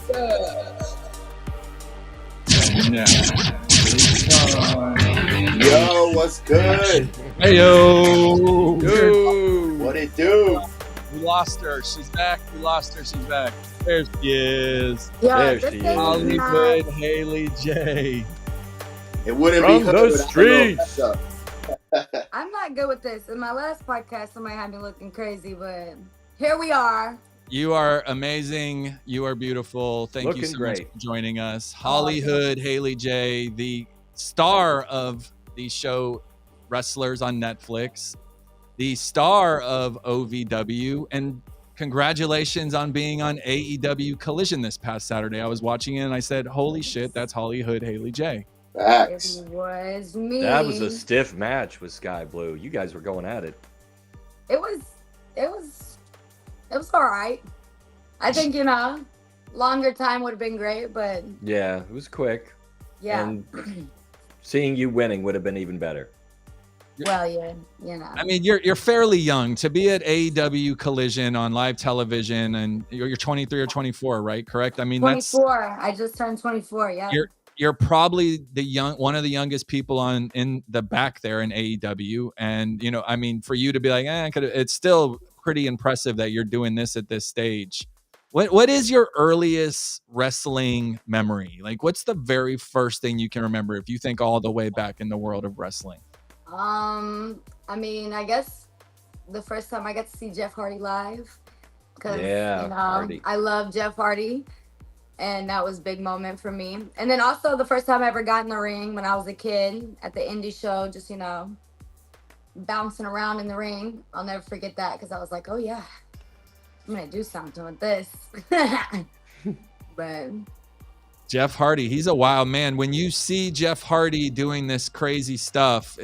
Yes. Yo, what's good? Hey yo. What it do? We lost her. She's back. We lost her. She's back. There she is. Yo, There this she is is. HollyHood not. Haley J. It wouldn't From be the hood. streets. I'm not good with this. In my last podcast, somebody had me looking crazy, but here we are. You are amazing. You are beautiful. Thank you Looking so great. much for joining us. Oh, HollyHood Haley J, the star of the show Wrestlers on Netflix, the star of OVW, and congratulations on being on AEW Collision this past Saturday. I was watching it and I said, holy shit, that's HollyHood Haley J. It Facts. was me. That was a stiff match with Sky Blue. You guys were going at it. It was all right. I think, longer time would have been great, but Yeah, it was quick. yeah. And seeing you winning would have been even better. Well, yeah, I mean, you're fairly young to be at AEW Collision on live television, and you're 23 or 24, right? Correct. I mean, 24. I just turned 24. Yeah. you're probably one of the youngest people in the back there in AEW, and I mean, for you to be like, it's still pretty impressive that you're doing this at this stage. What is your earliest wrestling memory? Like, what's the very first thing you can remember if you think all the way back in the world of wrestling? I mean, I guess the first time I got to see Jeff Hardy live, because Yeah, Hardy. I love Jeff Hardy, and that was a big moment for me. And then also the first time I ever got in the ring when I was a kid at the indie show, just bouncing around in the ring. I'll never forget that, because I was like, oh yeah, I'm gonna do something with this. But Jeff Hardy, he's a wild man. When you see Jeff Hardy doing this crazy stuff,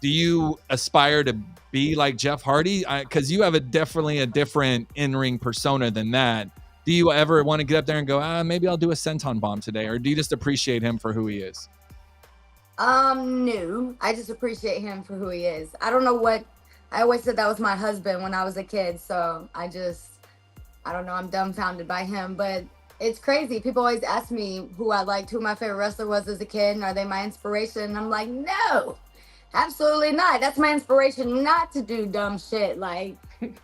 do you aspire to be like Jeff Hardy? Because you have definitely a different in-ring persona than that. Do you ever want to get up there and go, maybe I'll do a senton bomb today? Or do you just appreciate him for who he is? no, I just appreciate him for who he is. I don't know what, I always said that was my husband when I was a kid, so I don't know, I'm dumbfounded by him, but it's crazy. People always ask me who I liked, who my favorite wrestler was as a kid, and are they my inspiration? And I'm like, no, absolutely not. That's my inspiration not to do dumb shit. Like,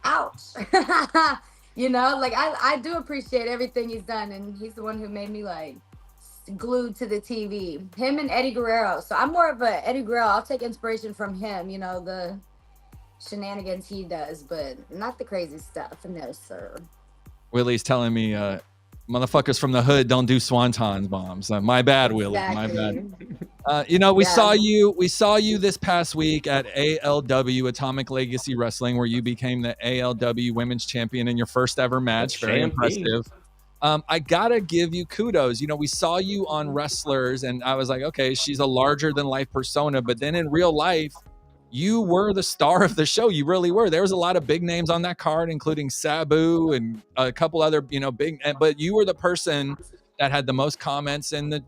ouch. I do appreciate everything he's done, and he's the one who made me like glued to the TV. Him and Eddie Guerrero. So I'm more of a Eddie Guerrero. I'll take inspiration from him, the shenanigans he does, but not the crazy stuff. No, sir. Willie's telling me, motherfuckers from the hood don't do swanton bombs. My bad, Willie. My bad. We saw you this past week at ALW, Atomic Legacy Wrestling, where you became the ALW Women's Champion in your first ever match. Very impressive. I gotta give you kudos. We saw you on Wrestlers, and I was like, okay, she's a larger than life persona, but then in real life, you were the star of the show. You really were. There was a lot of big names on that card, including Sabu and a couple other, big, but you were the person that had the most comments in the,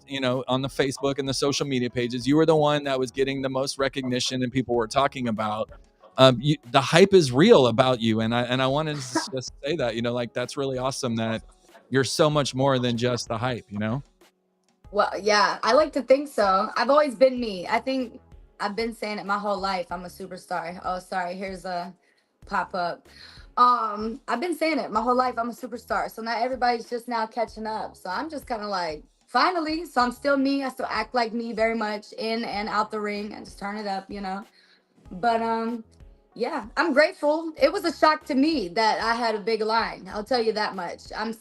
on the Facebook and the social media pages. You were the one that was getting the most recognition and people were talking about. The hype is real about you. And I wanted to just say that, that's really awesome that you're so much more than just the hype, Well, yeah, I like to think so. I've always been me. I think I've been saying it my whole life. I'm a superstar. Oh, sorry. Here's a pop-up. I've been saying it my whole life. I'm a superstar. So now everybody's just now catching up. So I'm just kind of like, finally. So I'm still me. I still act like me very much in and out the ring and just turn it up, But yeah, I'm grateful. It was a shock to me that I had a big line. I'll tell you that much. I'm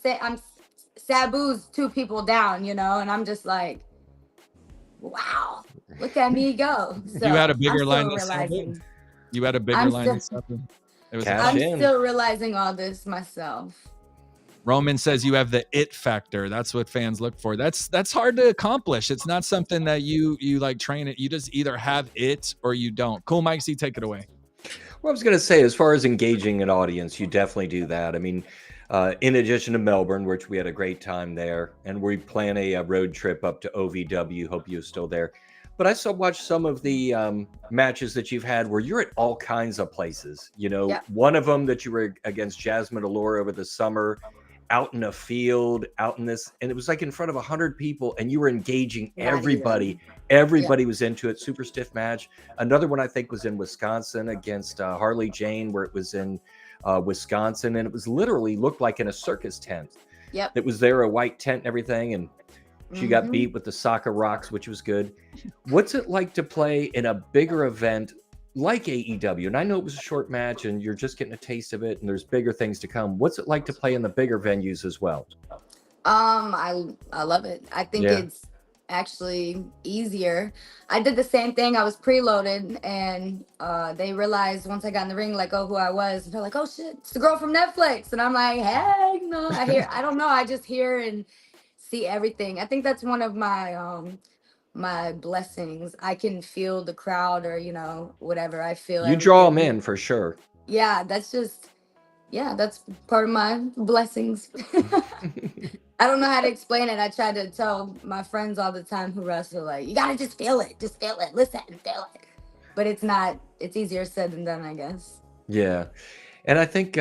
Sabu's 2 people down, and I'm just like, wow, look at me go. So you had a bigger line than Sabu. You had a bigger line than Sabu. I'm still realizing all this myself. Roman says you have the it factor. That's what fans look for. That's hard to accomplish. It's not something that you like train it. You just either have it or you don't. Cool, Mike C, take it away. Well, I was going to say, as far as engaging an audience, you definitely do that. I mean, in addition to Melbourne, which we had a great time there, and we plan a road trip up to OVW. Hope you're still there. But I still watch some of the matches that you've had where you're at all kinds of places. One of them that you were against Jasmine Allure over the summer out in a field, out in this, and it was like in front of 100 people, and you were engaging Not everybody. even. Everybody was into it. Super stiff match. Another one I think was in Wisconsin against Harley Jane, where it was in Wisconsin, and it was literally looked like in a circus tent. Yep. It was there, a white tent and everything, and she got Mhm. beat with the soccer rocks, which was good. What's it like to play in a bigger event like AEW? And I know it was a short match and you're just getting a taste of it and there's bigger things to come. What's it like to play in the bigger venues as well? I love it. I think Yeah. it's actually easier. I did the same thing. I was preloaded, and they realized once I got in the ring, like, oh, who I was. And they're like, oh shit, it's the girl from Netflix. And I'm like, hey, no, I don't know. I just hear and see everything. I think that's one of my blessings. I can feel the crowd, or whatever. I feel You draw them everything. in for sure. Yeah, that's part of my blessings. I don't know how to explain it. I try to tell my friends all the time who wrestle, like, you gotta just feel it, listen and feel it. But it's easier said than done, I guess. Yeah. And I think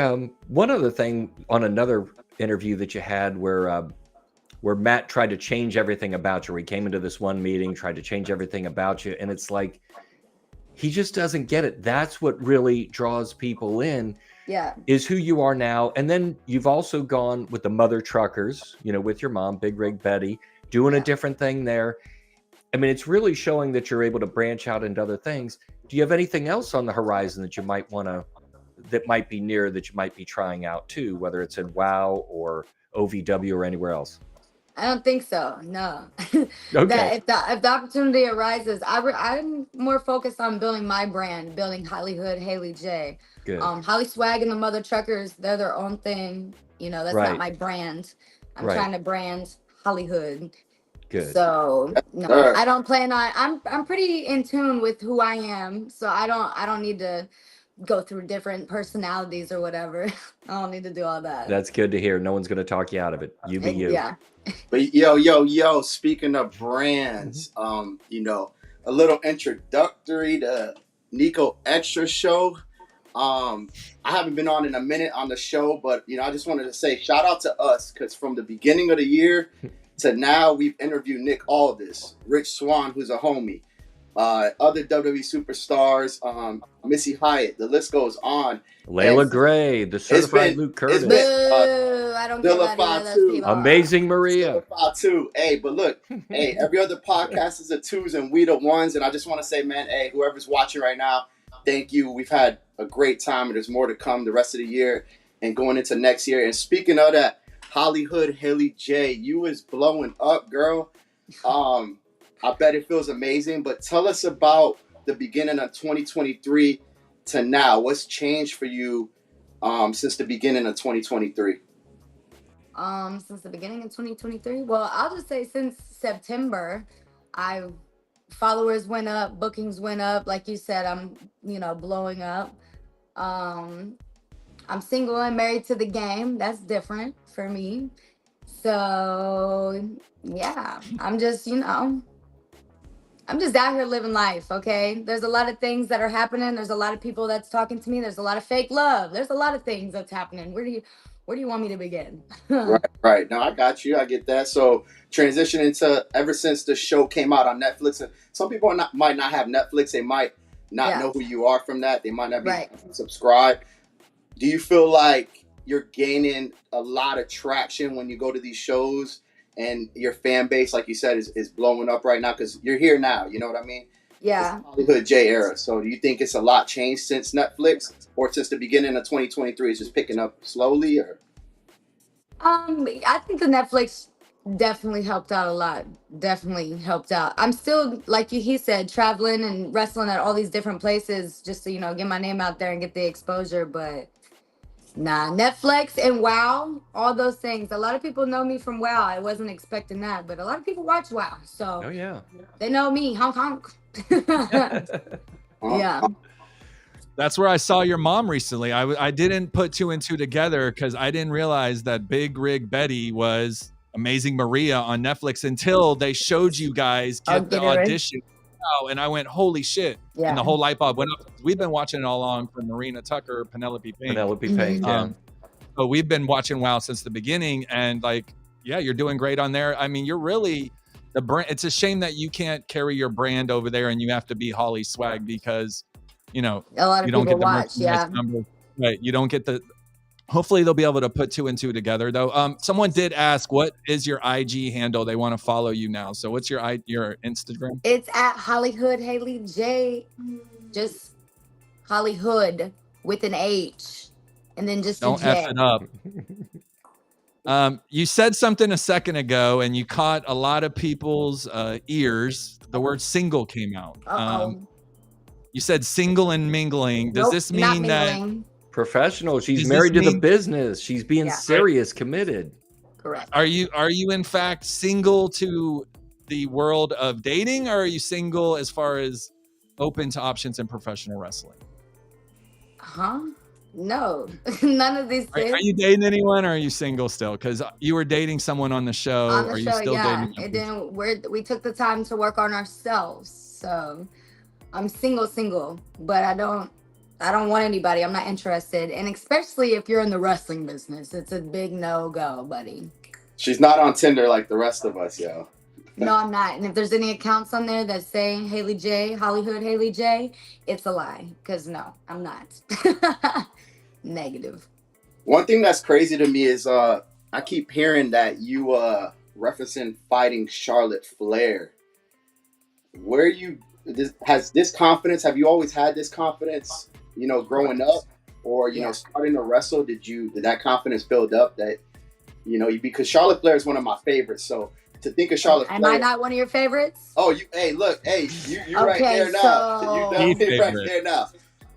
one other thing on another interview that you had where Matt tried to change everything about you, where he came into this one meeting, tried to change everything about you. And it's like, he just doesn't get it. That's what really draws people in. Yeah. Is who you are now. And then you've also gone with the Mother Truckers, with your mom, Big Rig Betty, doing a different thing there. I mean, it's really showing that you're able to branch out into other things. Do you have anything else on the horizon that you might that might be near, that you might be trying out too, whether it's in WoW or OVW or anywhere else? I don't think so. No. Okay. That if the opportunity arises, I'm more focused on building my brand, building HollyHood Haley J. Good. Holly Swag and the Mother Truckers, they're their own thing. That's Right. not my brand. I'm Right. trying to brand HollyHood. Good. So no, Sure. I don't plan on. I'm pretty in tune with who I am. So I don't need to go through different personalities or whatever. I don't need to do all that. That's good to hear. No one's going to talk you out of it. You be you. Yeah. But yo, speaking of brands, a little introductory to Niko Exxtra show. I haven't been on in a minute on the show, but I just wanted to say shout out to us, because from the beginning of the year to now, we've interviewed Nick Aldis, Rich Swann, who's a homie, other WWE superstars, Missy Hyatt. The list goes on. Layla Gray, the certified Luke Curtis, I don't care about any of those people. Amazing Maria. Two. Hey, but look, hey, every other podcast is the twos and we the ones. And I just want to say, man, hey, whoever's watching right now, thank you. We've had a great time, and there's more to come the rest of the year and going into next year. And speaking of that, HollyHood Haley J, you is blowing up, girl. I bet it feels amazing. But tell us about the beginning of 2023 to now. What's changed for you since the beginning of 2023? Since the beginning of 2023? Well, I'll just say since September, followers went up, bookings went up. Like you said, I'm, blowing up. I'm single and married to the game. That's different for me. So yeah, I'm just out here living life. Okay. There's a lot of things that are happening. There's a lot of people that's talking to me. There's a lot of fake love. There's a lot of things that's happening. Where do you want me to begin? Right. No, I got you. I get that. So transitioning to ever since the show came out on Netflix, and some people might not have Netflix. They might not know who you are from that. They might not be subscribed. Do you feel like you're gaining a lot of traction when you go to these shows, and your fan base, like you said, is blowing up right now because you're here now? You know what I mean? Yeah. It's HollyHood J era. So do you think it's a lot changed since Netflix, or since the beginning of 2023 it's just picking up slowly? Or I think the Netflix definitely helped out a lot. Definitely helped out. I'm still, like he said, traveling and wrestling at all these different places just to, get my name out there and get the exposure. But nah, Netflix and WoW, all those things. A lot of people know me from WoW. I wasn't expecting that, but a lot of people watch WoW. So Oh yeah. they know me. Honk honk. Yeah. That's where I saw your mom recently. I didn't put two and two together because I didn't realize that Big Rig Betty was Amazing Maria on Netflix until they showed you guys get the audition. And I went, holy shit. Yeah. And the whole light bulb went up. We've been watching it all along from Marina Tucker, Penelope Pink. Penelope Pink, yeah. So we've been watching WoW since the beginning, and like, yeah, you're doing great on there. I mean, you're really the brand. It's a shame that you can't carry your brand over there, and you have to be Holly Swag because, you know, A lot of you don't people get the watch. Yeah. merchandise number. Right. You don't get the. Hopefully they'll be able to put 2 and 2 together though. Someone did ask, what is your IG handle? They want to follow you now. So what's your Instagram? It's at HollyHood Haley J. Just HollyHood with an H. And then just Don't a J. F it up. You said something a second ago and you caught a lot of people's ears. The word single came out. You said single and mingling. Does this mean that professional? She's married to the business. She's being serious, committed. Correct. Are you in fact single to the world of dating, or are you single as far as open to options in professional wrestling? No, none of these things. Are you dating anyone, or are you single still? Because you were dating someone on the show. Are you still dating? And then we took the time to work on ourselves. So I'm single, but I don't want anybody. I'm not interested. And especially if you're in the wrestling business, it's a big no-go, buddy. She's not on Tinder like the rest of us, yo. No, I'm not. And if there's any accounts on there that say Haley J, HollyHood Haley J, it's a lie. Because no, I'm not. Negative. One thing that's crazy to me is I keep hearing that you referencing fighting Charlotte Flair. Where you has this confidence? Have you always had this confidence? You know, growing up, or you know, starting to wrestle, did that confidence build up? That because Charlotte Flair is one of my favorites. So to think of Charlotte Flair, am I not one of your favorites? Oh, you right there now. You definitely right there now,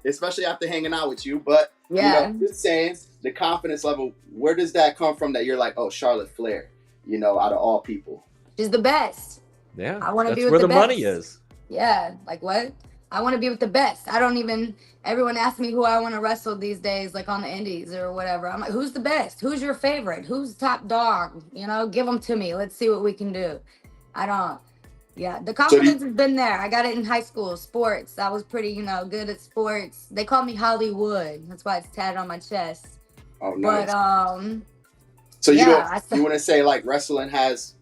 especially after hanging out with you. But just saying, the confidence level, where does that come from? That you're like, oh, Charlotte Flair, out of all people, she's the best. Yeah, I want to be with where the the best. money is. Yeah, like what? I want to be with the best. Everyone asks me who I want to wrestle these days, like on the indies or whatever. I'm like, who's the best? Who's your favorite? Who's top dog? Give them to me. Let's see what we can do. The confidence has been there. I got it in high school, sports. I was pretty, good at sports. They call me Hollywood. That's why it's tatted on my chest. Oh, nice. But, so you want to say like wrestling has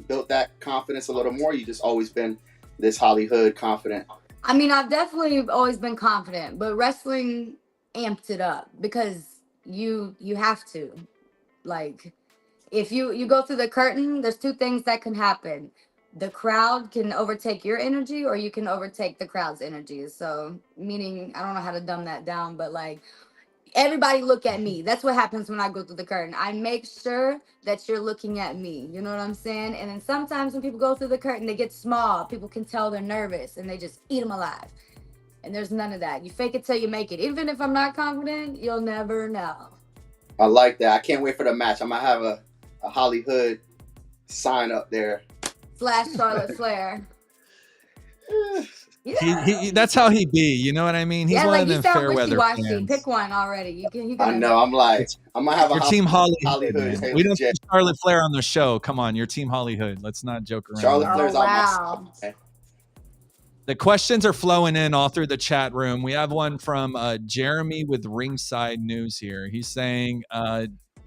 built that confidence a little more? You just always been this HollyHood confident? I mean, I've definitely always been confident, but wrestling amped it up because you have to. Like, if you go through the curtain, there's 2 things that can happen. The crowd can overtake your energy, or you can overtake the crowd's energy. So, meaning, I don't know how to dumb that down, but like, everybody look at me. That's what happens when I go through the curtain. I make sure that you're looking at me. You know what I'm saying? And then sometimes when people go through the curtain, they get small. People can tell they're nervous and they just eat them alive. And there's none of that. You fake it till you make it. Even if I'm not confident, you'll never know. I like that. I can't wait for the match. I'm going to have a HollyHood sign up there. / Charlotte Flair. He that's how he be. You know what I mean? He's one of them fair weather fans. Pick one already. I know. I'm like, I'm gonna have your team HollyHood. We don't see Charlotte Flair on the show. Come on, your team HollyHood. Let's not joke around. Charlotte Flair's on my side. The questions are flowing in all through the chat room. We have one from Jeremy with Ringside News here. He's saying,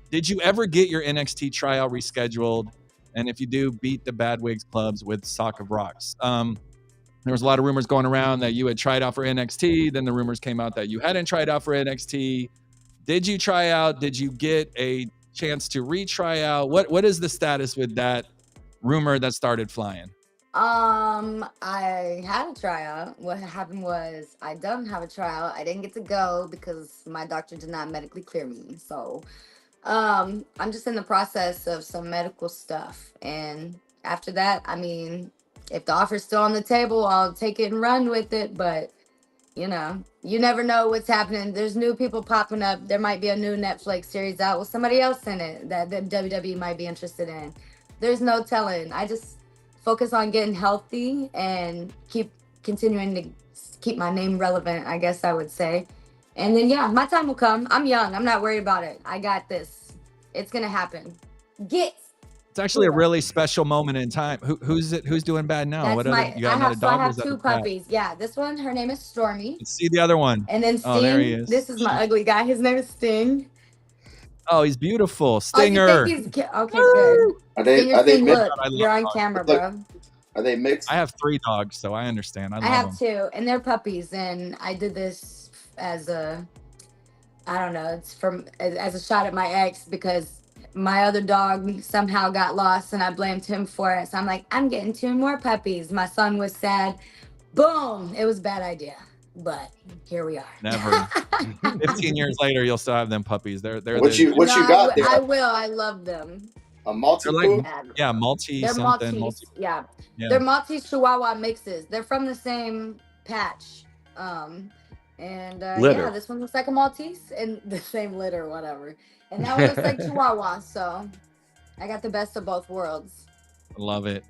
did you ever get your NXT tryout rescheduled? And if you do, beat the Bad Wigs clubs with Sock of Rocks. There was a lot of rumors going around that you had tried out for NXT. Then the rumors came out that you hadn't tried out for NXT. Did you try out? Did you get a chance to retry out? What is the status with that rumor that started flying? I had a tryout. What happened was I don't have a tryout. I didn't get to go because my doctor did not medically clear me. So, I'm just in the process of some medical stuff. And after that, I mean, if the offer's still on the table, I'll take it and run with it. But, you never know what's happening. There's new people popping up. There might be a new Netflix series out with somebody else in it that the WWE might be interested in. There's no telling. I just focus on getting healthy and continuing to keep my name relevant, I guess I would say. And then, my time will come. I'm young. I'm not worried about it. I got this. It's going to happen. It's actually a really special moment in time. Who's doing bad now? I have 2 puppies. Yeah, this one, her name is Stormy. Let's see the other one. And then Sting. Oh, there he is. This is my ugly guy. His name is Sting. Oh, he's beautiful. Oh, you Stinger. think he's okay? Good. Are they Stinger, see, mixed? look, I love you're on dogs. camera, Look, bro. are they mixed? I have 3 dogs, so I understand. I I love have them. 2, and they're puppies. And I did this as a, I don't know, it's from as a shot at my ex because my other dog somehow got lost, and I blamed him for it. So I'm like, I'm getting 2 more puppies. My son was sad. Boom! It was a bad idea, but here we are. Never. 15 years later, you'll still have them puppies. They're What you got there? I will. I love them. A Maltese? They're like, Yeah. yeah, Maltese They're something. Maltese. Yeah. Yeah. They're Maltese Chihuahua mixes. They're from the same patch. Litter. Yeah, this one looks like a Maltese and the same litter, whatever. And that one looks like Chihuahua. So I got the best of both worlds. Love it.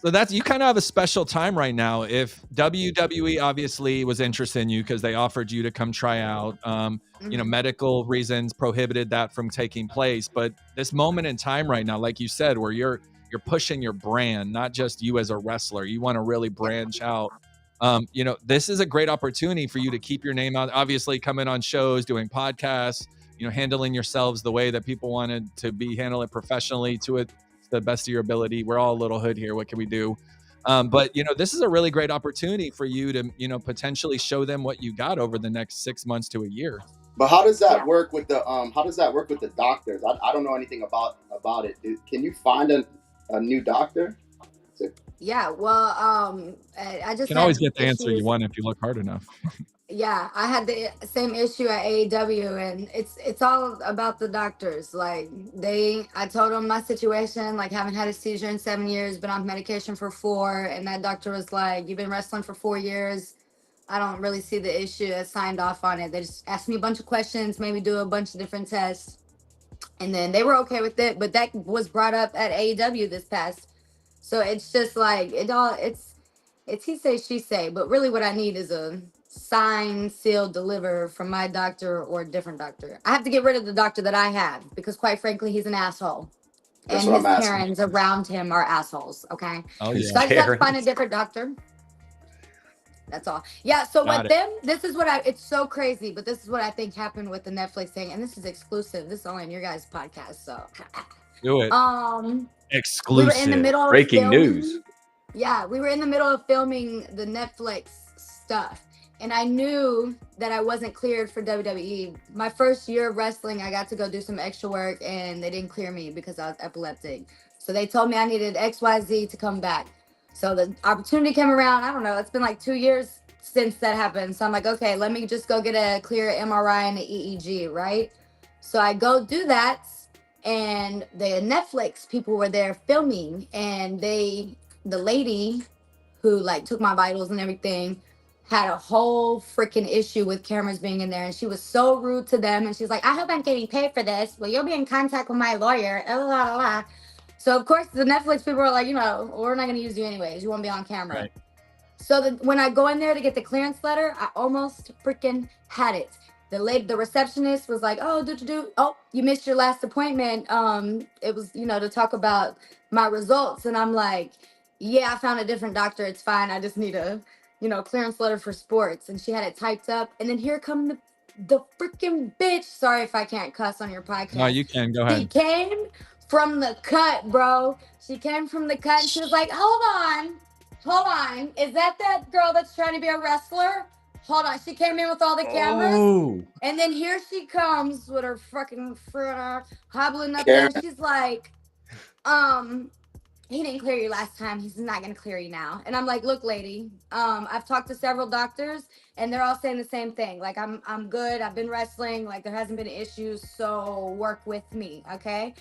So that's, you kind of have a special time right now. If WWE obviously was interested in you because they offered you to come try out, you know, medical reasons prohibited that from taking place. But this moment in time right now, like you said, where you're pushing your brand, not just you as a wrestler, you want to really branch out. You know, this is a great opportunity for you to keep your name out. Obviously, coming on shows, doing podcasts, you know, handling yourselves the way that people wanted to be handled professionally to it. The best of your ability. We're all a little hood here. What can we do? But you know, this is a really great opportunity for you to, you know, potentially show them what you got over the next 6 months to a year. But how does that work with the doctors? I don't know anything about it. Can you find a new doctor? Yeah, well, I just You can always get the answer you want if you look hard enough. Yeah, I had the same issue at AEW, and it's all about the doctors. Like I told them my situation, like haven't had a seizure in 7 years, been on medication for 4, and that doctor was like, "You've been wrestling for 4 years. I don't really see the issue." I signed off on it. They just asked me a bunch of questions, made me do a bunch of different tests, and then they were okay with it. But that was brought up at AEW this past, so it's just like it's he say she say. But really, what I need is a sign, seal, deliver from my doctor or a different doctor. I have to get rid of the doctor that I have because, quite frankly, he's an asshole. That's and what his I'm asking. parents around him are assholes. Okay. Oh yeah. So I just have to find a different doctor. That's all. Yeah. So Got with them, this is what it's so crazy, but this is what I think happened with the Netflix thing. And this is exclusive. This is only on your guys' podcast. So Do it. Exclusive. We were in the middle of Breaking news. Yeah, we were in the middle of filming the Netflix stuff. And I knew that I wasn't cleared for WWE. My first year of wrestling, I got to go do some extra work, and they didn't clear me because I was epileptic. So they told me I needed XYZ to come back. So the opportunity came around. I don't know. It's been like 2 years since that happened. So I'm like, okay, let me just go get a clear MRI and an EEG, right? So I go do that, and the Netflix people were there filming, and the lady who like took my vitals and everything had a whole freaking issue with cameras being in there, and she was so rude to them. And she's like, "I hope I'm getting paid for this. Well, you'll be in contact with my lawyer." So of course the Netflix people are like, we're not going to use you anyways. You won't be on camera. Right. So when I go in there to get the clearance letter, I almost freaking had it. The receptionist was like, "Oh, you missed your last appointment. It was, to talk about my results." And I'm like, "Yeah, I found a different doctor. It's fine. I just need a clearance letter for sports." And she had it typed up. And then here come the freaking bitch. Sorry if I can't cuss on your podcast. No, you can. Go ahead. She came from the cut, bro. She came from the cut, and she was like, hold on. Is that girl that's trying to be a wrestler? Hold on. She came in with all the cameras. Oh. And then here she comes with her fucking hobbling up there. She's like, he didn't clear you last time. He's not going to clear you now. And I'm like, look, lady, I've talked to several doctors, and they're all saying the same thing. Like, I'm good. I've been wrestling. Like, there hasn't been issues. So work with me. Okay.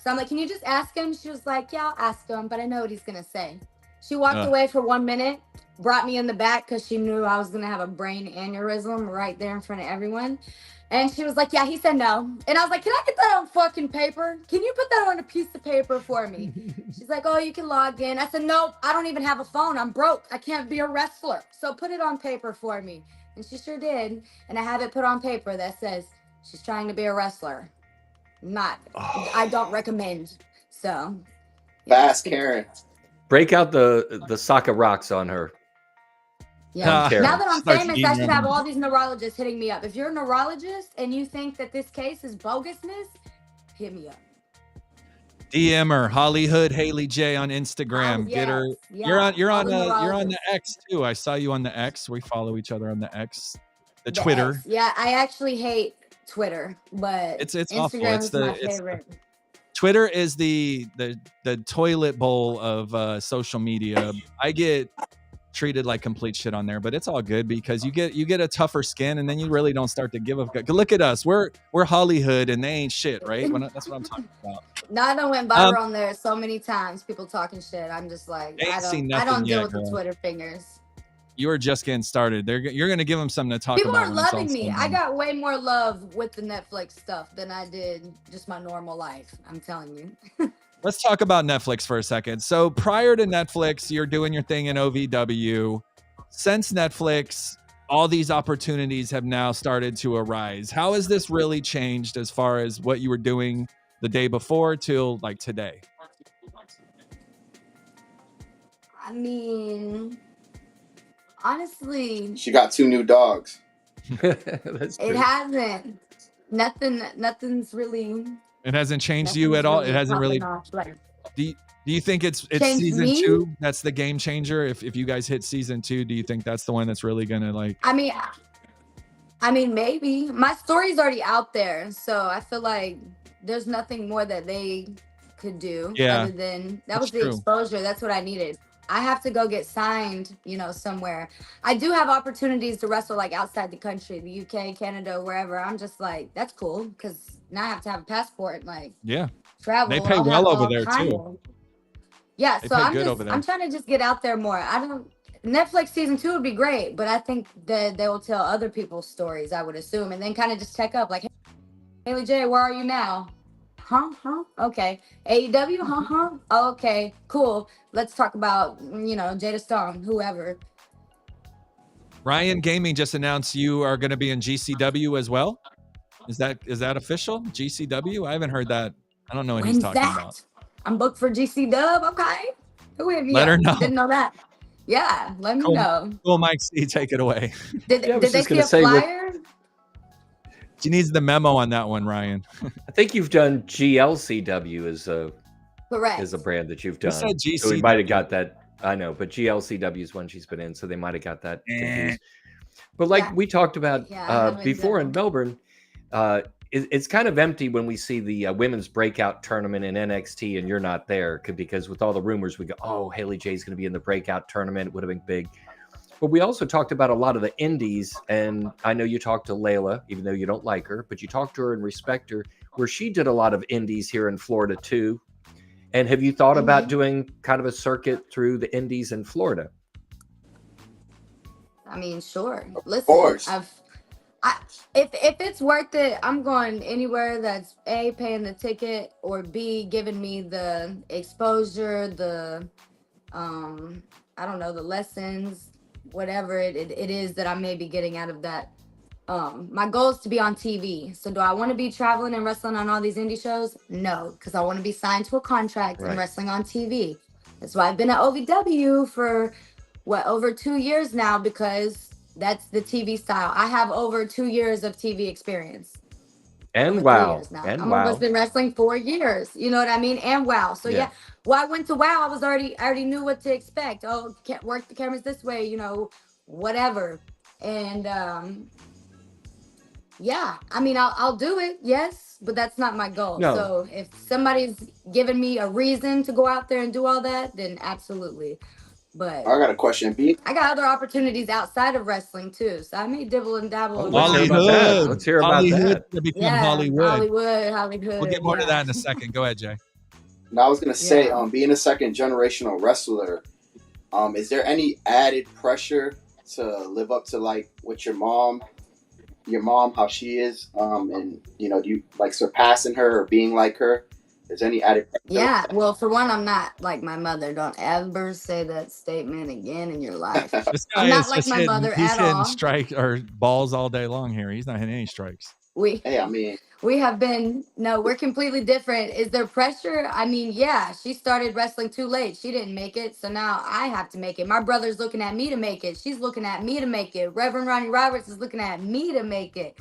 So I'm like, can you just ask him? She was like, yeah, I'll ask him, but I know what he's going to say. She walked away for 1 minute, brought me in the back because she knew I was going to have a brain aneurysm right there in front of everyone. And she was like, yeah, he said no. And I was like, can I get that on fucking paper? Can you put that on a piece of paper for me? She's like, oh, you can log in. I said, nope, I don't even have a phone. I'm broke. I can't be a wrestler. So put it on paper for me. And she sure did. And I have it put on paper that says she's trying to be a wrestler. I don't recommend. So. Fast Karen. Break out the sock of rocks on her. Yeah. Now that I'm famous, I should have all these neurologists hitting me up. If you're a neurologist and you think that this case is bogusness, hit me up. DM her, HollyHood Haley J on Instagram. Oh, Get her. yes, You're yeah. on All the X too. I saw you on the X. We follow each other on the X, the The Twitter. X. Yeah, I actually hate Twitter, but It's awful. Instagram It's is my the favorite. Twitter is the toilet bowl of social media. I get treated like complete shit on there, but it's all good because you get a tougher skin, and then you really don't start to give a. Look at us, we're HollyHood, and they ain't shit, right? That's what I'm talking about. No, I done went viral on there so many times. People talking shit. I'm just like, I don't deal with the Twitter fingers. You are just getting started. You're gonna give them something to talk People about. People are loving me. I got way more love with the Netflix stuff than I did just my normal life. I'm telling you. Let's talk about Netflix for a second. So prior to Netflix, you're doing your thing in OVW. Since Netflix, all these opportunities have now started to arise. How has this really changed as far as what you were doing the day before till like today? I mean, honestly, she got 2 new dogs. It hasn't. Nothing's really. It hasn't changed you at all. It hasn't really. Do you think it's season 2 that's the game changer? If you guys hit season 2, do you think that's the one that's really gonna like? I mean, maybe. My story's already out there, so I feel like there's nothing more that they could do other than that was the exposure. That's what I needed. I have to go get signed, somewhere. I do have opportunities to wrestle like outside the country, the UK, Canada, wherever. I'm just like, that's cool because now I have to have a passport, like travel. They pay well over there too. Yeah, so I'm trying to just get out there more. Netflix season 2 would be great, but I think that they will tell other people's stories, I would assume, and then kind of just check up like, hey, Haley J, where are you now? Huh? Okay. AEW? Oh, okay, cool. Let's talk about, Jada Stone, whoever. Ryan Gaming just announced you are going to be in GCW as well. Is that official? GCW? I haven't heard that. I don't know what he's talking about. I'm booked for GC Dub. Okay. Who hit me Let up? her know. Didn't know that. Yeah, let me know. Cool, Mike C, take it away. Did they see a flyer? She needs the memo on that one, Ryan. I think you've done GLCW correct. Is a brand that you've done. You said GCW. So we might have got that. I know, but GLCW is one she's been in, so they might have got that confused. But like we talked about before in Melbourne, it's kind of empty when we see the women's breakout tournament in NXT and you're not there because with all the rumors, we go, oh, Haley J's going to be in the breakout tournament. It would have been big. But we also talked about a lot of the indies, and I know you talked to Layla, even though you don't like her, but you talked to her and respect her, where she did a lot of indies here in Florida too. And have you thought about doing kind of a circuit through the indies in Florida? I mean, sure. Listen, of course. If it's worth it, I'm going anywhere that's A, paying the ticket, or B, giving me the exposure, the I don't know, the lessons, whatever it is that I may be getting out of that. My goal is to be on TV. So do I want to be traveling and wrestling on all these indie shows? No, because I want to be signed to a contract and wrestling on TV. That's why I've been at OVW for over 2 years now, because that's the TV style. I have over 2 years of TV experience. And wow. And I've been wrestling 4 years. You know what I mean? And wow. So I went to WoW. I already knew what to expect. Oh, can't work the cameras this way, whatever. And I mean, I'll do it, yes, but that's not my goal. No. So if somebody's giving me a reason to go out there and do all that, then absolutely. But I got a question, B. I got other opportunities outside of wrestling too, so I may dibble and dabble. HollyHood. Let's hear about that. To become Hollywood. HollyHood. We'll get more to that in a second. Go ahead, Jay. Now I was gonna say, being a second generational wrestler, is there any added pressure to live up to like what your mom, how she is, and do you like surpassing her or being like her? Is there any added pressure? Yeah, well, for one, I'm not like my mother. Don't ever say that statement again in your life. This guy I'm not is like just my mother he's at hitting all. strike or balls all day long here. He's not hitting any strikes. We have been, we're completely different. Is there pressure? I mean, yeah, she started wrestling too late. She didn't make it, so now I have to make it. My brother's looking at me to make it. She's looking at me to make it. Reverend Ronnie Roberts is looking at me to make it.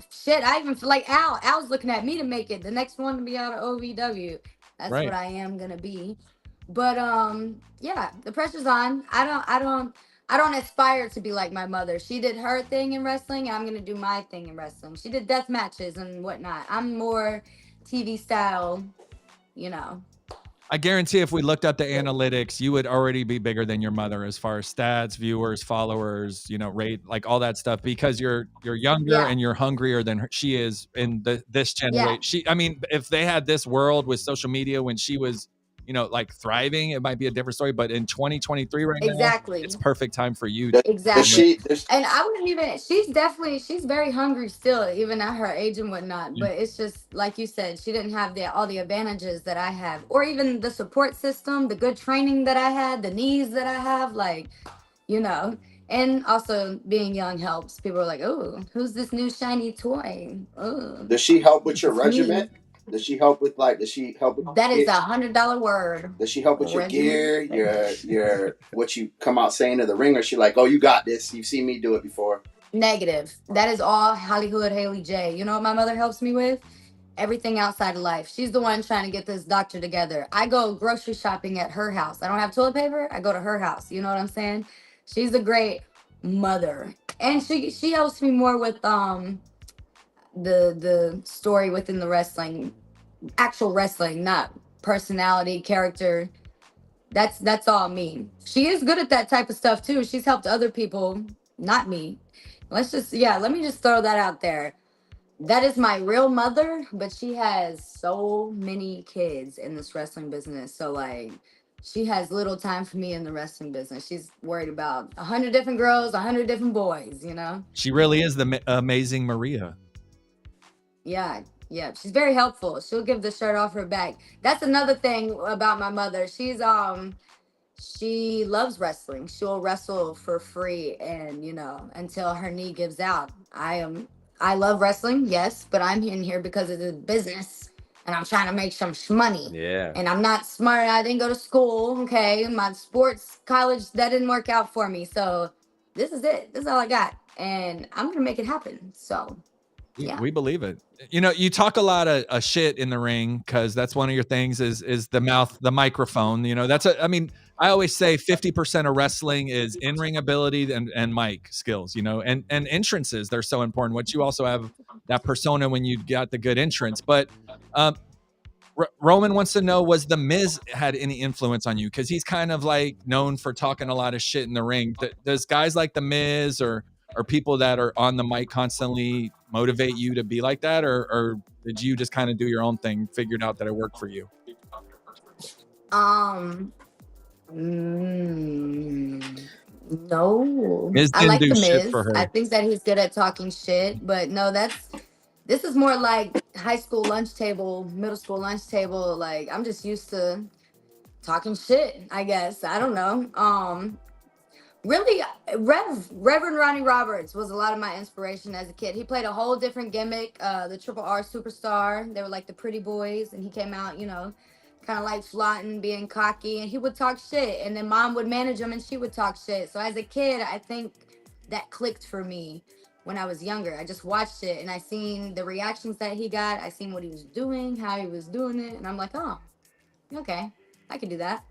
Shit, I even feel like Al's looking at me to make it. The next one to be out of OVW. That's Right. what I am gonna be. But yeah, the pressure's on. I don't aspire to be like my mother. She did her thing in wrestling, and I'm gonna do my thing in wrestling. She did death matches and whatnot. I'm more TV style, you know. I guarantee if we looked at the analytics, you would already be bigger than your mother as far as stats, viewers, followers, rate, like all that stuff, because you're younger Yeah. and you're hungrier than she is in this generation. Yeah. I mean, if they had this world with social media when she was, like thriving, it might be a different story. But in 2023 right now, Exactly. it's perfect time for you. Exactly. And I wouldn't even, she's very hungry still, even at her age and whatnot. Yeah. But it's just, like you said, she didn't have all the advantages that I have, or even the support system, the good training that I had, the knees that I have, like, and also being young helps. People are like, oh, who's this new shiny toy? Oh. Does she help with your regiment? Does she help with that is $100 word. Does she help with your gear, your what you come out saying to the ring, or she like, oh, you got this, you've seen me do it before? Negative. That is all HollyHood Haley J. You know what my mother helps me with? Everything outside of life. She's the one trying to get this doctor together. I go grocery shopping at her house. I don't have toilet paper, I go to her house. You know what I'm saying? She's a great mother. And she helps me more with the story within the wrestling, actual wrestling, not personality, character. That's all me. She is good at that type of stuff too. She's helped other people, not me. Let me just throw that out there. That is my real mother, but she has so many kids in this wrestling business. So like, she has little time for me in the wrestling business. She's worried about 100 different girls, 100 different boys, She really is the amazing Maria. Yeah, she's very helpful. She'll give the shirt off her back. That's another thing about my mother. She loves wrestling. She'll wrestle for free, and until her knee gives out. I love wrestling, yes, but I'm in here because of the business, and I'm trying to make some money. Yeah. And I'm not smart. I didn't go to school. Okay, my sports college that didn't work out for me. So this is it. This is all I got, and I'm gonna make it happen. So. Yeah. We believe it. You talk a lot of shit in the ring because that's one of your things is the mouth, the microphone. I always say 50% of wrestling is in-ring ability and mic skills, and entrances. They're so important. What you also have that persona when you got the good entrance. But Roman wants to know, was The Miz had any influence on you? Because he's kind of like known for talking a lot of shit in the ring. Does guys like The Miz or people that are on the mic constantly motivate you to be like that, or did you just kind of do your own thing, figured out that it worked for you? No. I like The Miz. I think that he's good at talking shit, but no, this is more like high school lunch table, middle school lunch table. Like, I'm just used to talking shit, I guess. I don't know. Really, Reverend Ronnie Roberts was a lot of my inspiration as a kid. He played a whole different gimmick, the Triple R Superstar. They were like the pretty boys, and he came out, kind of like flaunting, being cocky, and he would talk shit. And then Mom would manage him, and she would talk shit. So as a kid, I think that clicked for me when I was younger. I just watched it, and I seen the reactions that he got. I seen what he was doing, how he was doing it, and I'm like, oh, okay, I can do that.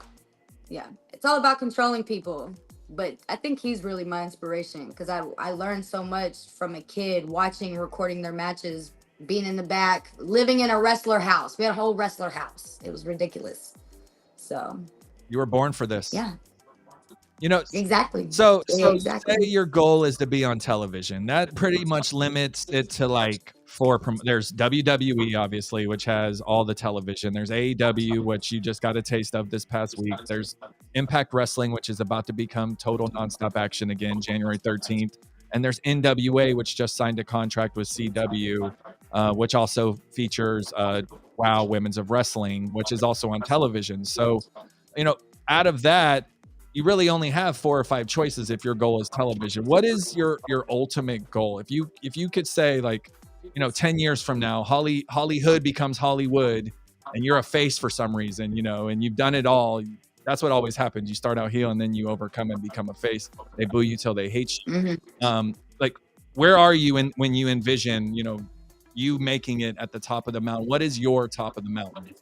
Yeah, it's all about controlling people. But I think he's really my inspiration because I learned so much from a kid watching, recording their matches, being in the back, living in a wrestler house. We had a whole wrestler house. It was ridiculous. So you were born for this. Yeah. Exactly. Exactly. Say your goal is to be on television. That pretty much limits it to like there's WWE, obviously, which has all the television. There's AEW, which you just got a taste of this past week. There's Impact Wrestling, which is about to become total nonstop action again, January 13th. And there's NWA, which just signed a contract with CW, which also features WOW Women's of Wrestling, which is also on television. So, out of that, you really only have 4 or 5 choices if your goal is television. What is your ultimate goal? If you could say, like, 10 years from now, HollyHood becomes Hollywood and you're a face for some reason, and you've done it all. That's what always happens. You start out heel and then you overcome and become a face. They boo you till they hate you. Mm-hmm. Like, where are you when you envision, you making it at the top of the mountain? What is your top of the mountain?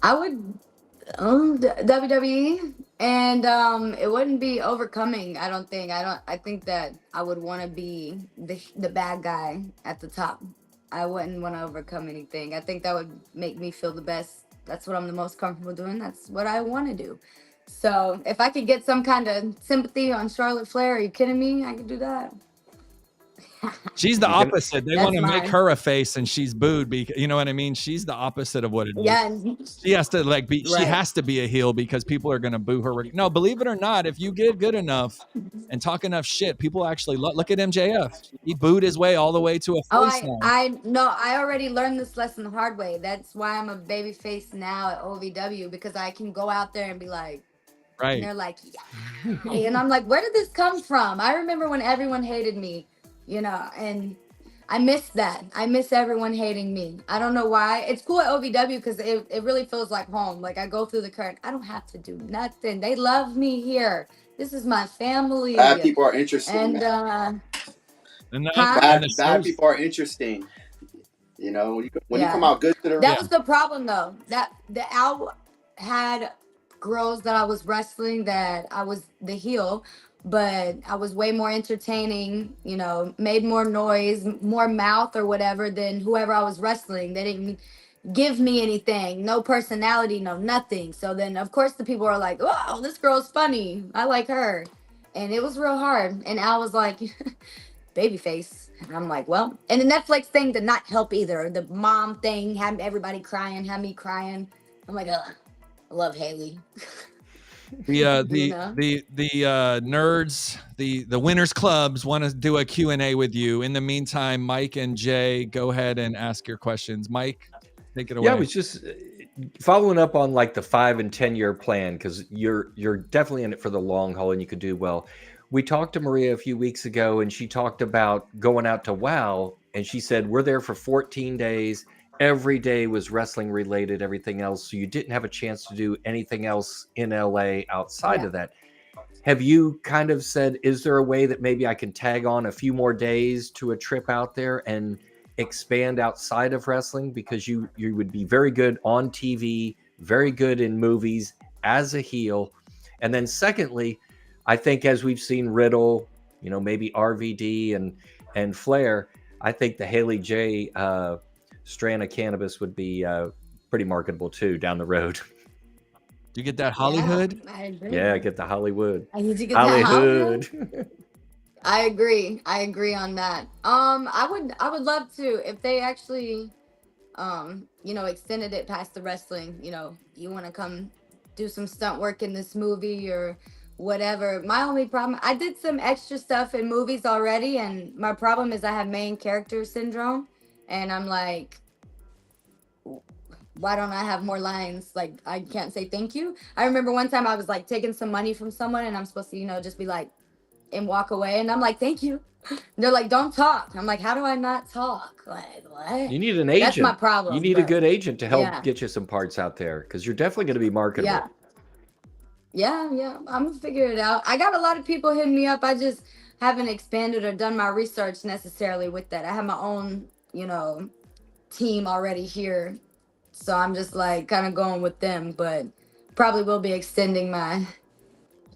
I would WWE, and it wouldn't be overcoming. I don't think. I think that I would want to be the bad guy at the top. I wouldn't want to overcome anything. I think that would make me feel the best. That's what I'm the most comfortable doing. That's what I want to do. So if I could get some kind of sympathy on Charlotte Flair, are you kidding me? I could do that. She's the opposite. They want to make mine. her a face and she's booed because, you know what I mean? She's the opposite of what it is. Yeah. She has to she Right. has to be a heel because people are going to boo her. No, believe it or not, if you give good enough and talk enough shit, people actually look at MJF. He booed his way all the way to a face now. I already learned this lesson the hard way. That's why I'm a baby face now at OVW, because I can go out there and be like, Right. and they're like, yeah. And I'm like, where did this come from? I remember when everyone hated me, and I miss that. I miss everyone hating me. I don't know why. It's cool at OVW because it really feels like home. Like I go through the current. I don't have to do nothing. They love me here. This is my family. Bad people are interesting. And bad people are interesting. When you come out good to the that was the problem though. That I had girls that I was wrestling that I was the heel, but I was way more entertaining, made more noise, more mouth or whatever than whoever I was wrestling. They didn't give me anything, no personality, no nothing. So then of course the people are like, oh, this girl's funny, I like her. And it was real hard. And Al was like, babyface. And I'm like, well, and the Netflix thing did not help either. The mom thing had everybody crying, had me crying. I'm like, ugh, I love Haley. The nerds, the winners clubs want to do a Q&A with you. In the meantime, Mike and Jay, go ahead and ask your questions. Mike, take it away. Yeah, I was just following up on like the 5 and 10 year plan, because you're definitely in it for the long haul and you could do well. We talked to Maria a few weeks ago and she talked about going out to WOW, and she said we're there for 14 days. Every day was wrestling related, everything else. So you didn't have a chance to do anything else in LA outside of that. Have you kind of said, is there a way that maybe I can tag on a few more days to a trip out there and expand outside of wrestling? Because you would be very good on TV, very good in movies as a heel. And then secondly, I think as we've seen Riddle, maybe RVD and Flair, I think the Haley J strand of cannabis would be pretty marketable too down the road. Do you get that HollyHood? Yeah, get the Hollywood. I need to get HollyHood. that HollyHood. I agree on that. I would love to, if they actually extended it past the wrestling, you want to come do some stunt work in this movie or whatever. My only problem, I did some extra stuff in movies already, and my problem is I have main character syndrome, and I'm like, why don't I have more lines? Like, I can't say thank you. I remember one time I was like taking some money from someone and I'm supposed to, just be like, and walk away. And I'm like, thank you. And they're like, don't talk. I'm like, how do I not talk? Like, what? You need an agent. That's my problem. You need a good agent to help get you some parts out there, because you're definitely going to be marketable. Yeah. I'm going to figure it out. I got a lot of people hitting me up. I just haven't expanded or done my research necessarily with that. I have my own, team already here. So I'm just like kind of going with them, but probably will be extending my